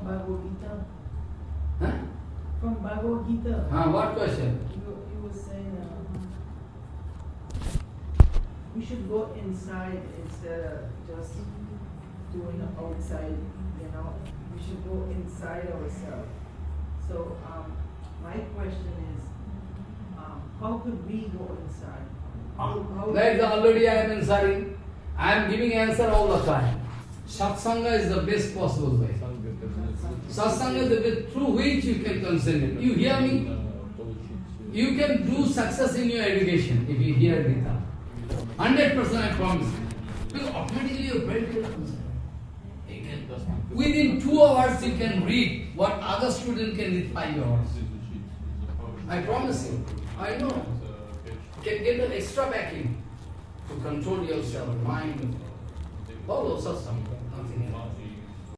Bhagavad Gita. Huh? From Bhagavad Gita. What question? You were saying we should go inside instead of just doing outside, We should go inside ourselves. So my question is, how could we go inside? Like already I am answering. I am giving answer all the time. Satsanga is the best possible way. Satsanga is the way through which you can concentrate. You hear me? You can do success in your education if you hear Gita. 100% I promise you. Because automatically your brain will concentrate. Within 2 hours you can read what other student can read 5 hours. I promise you. I know. You can get an extra backing to control yourself, mind. Follow satsanga.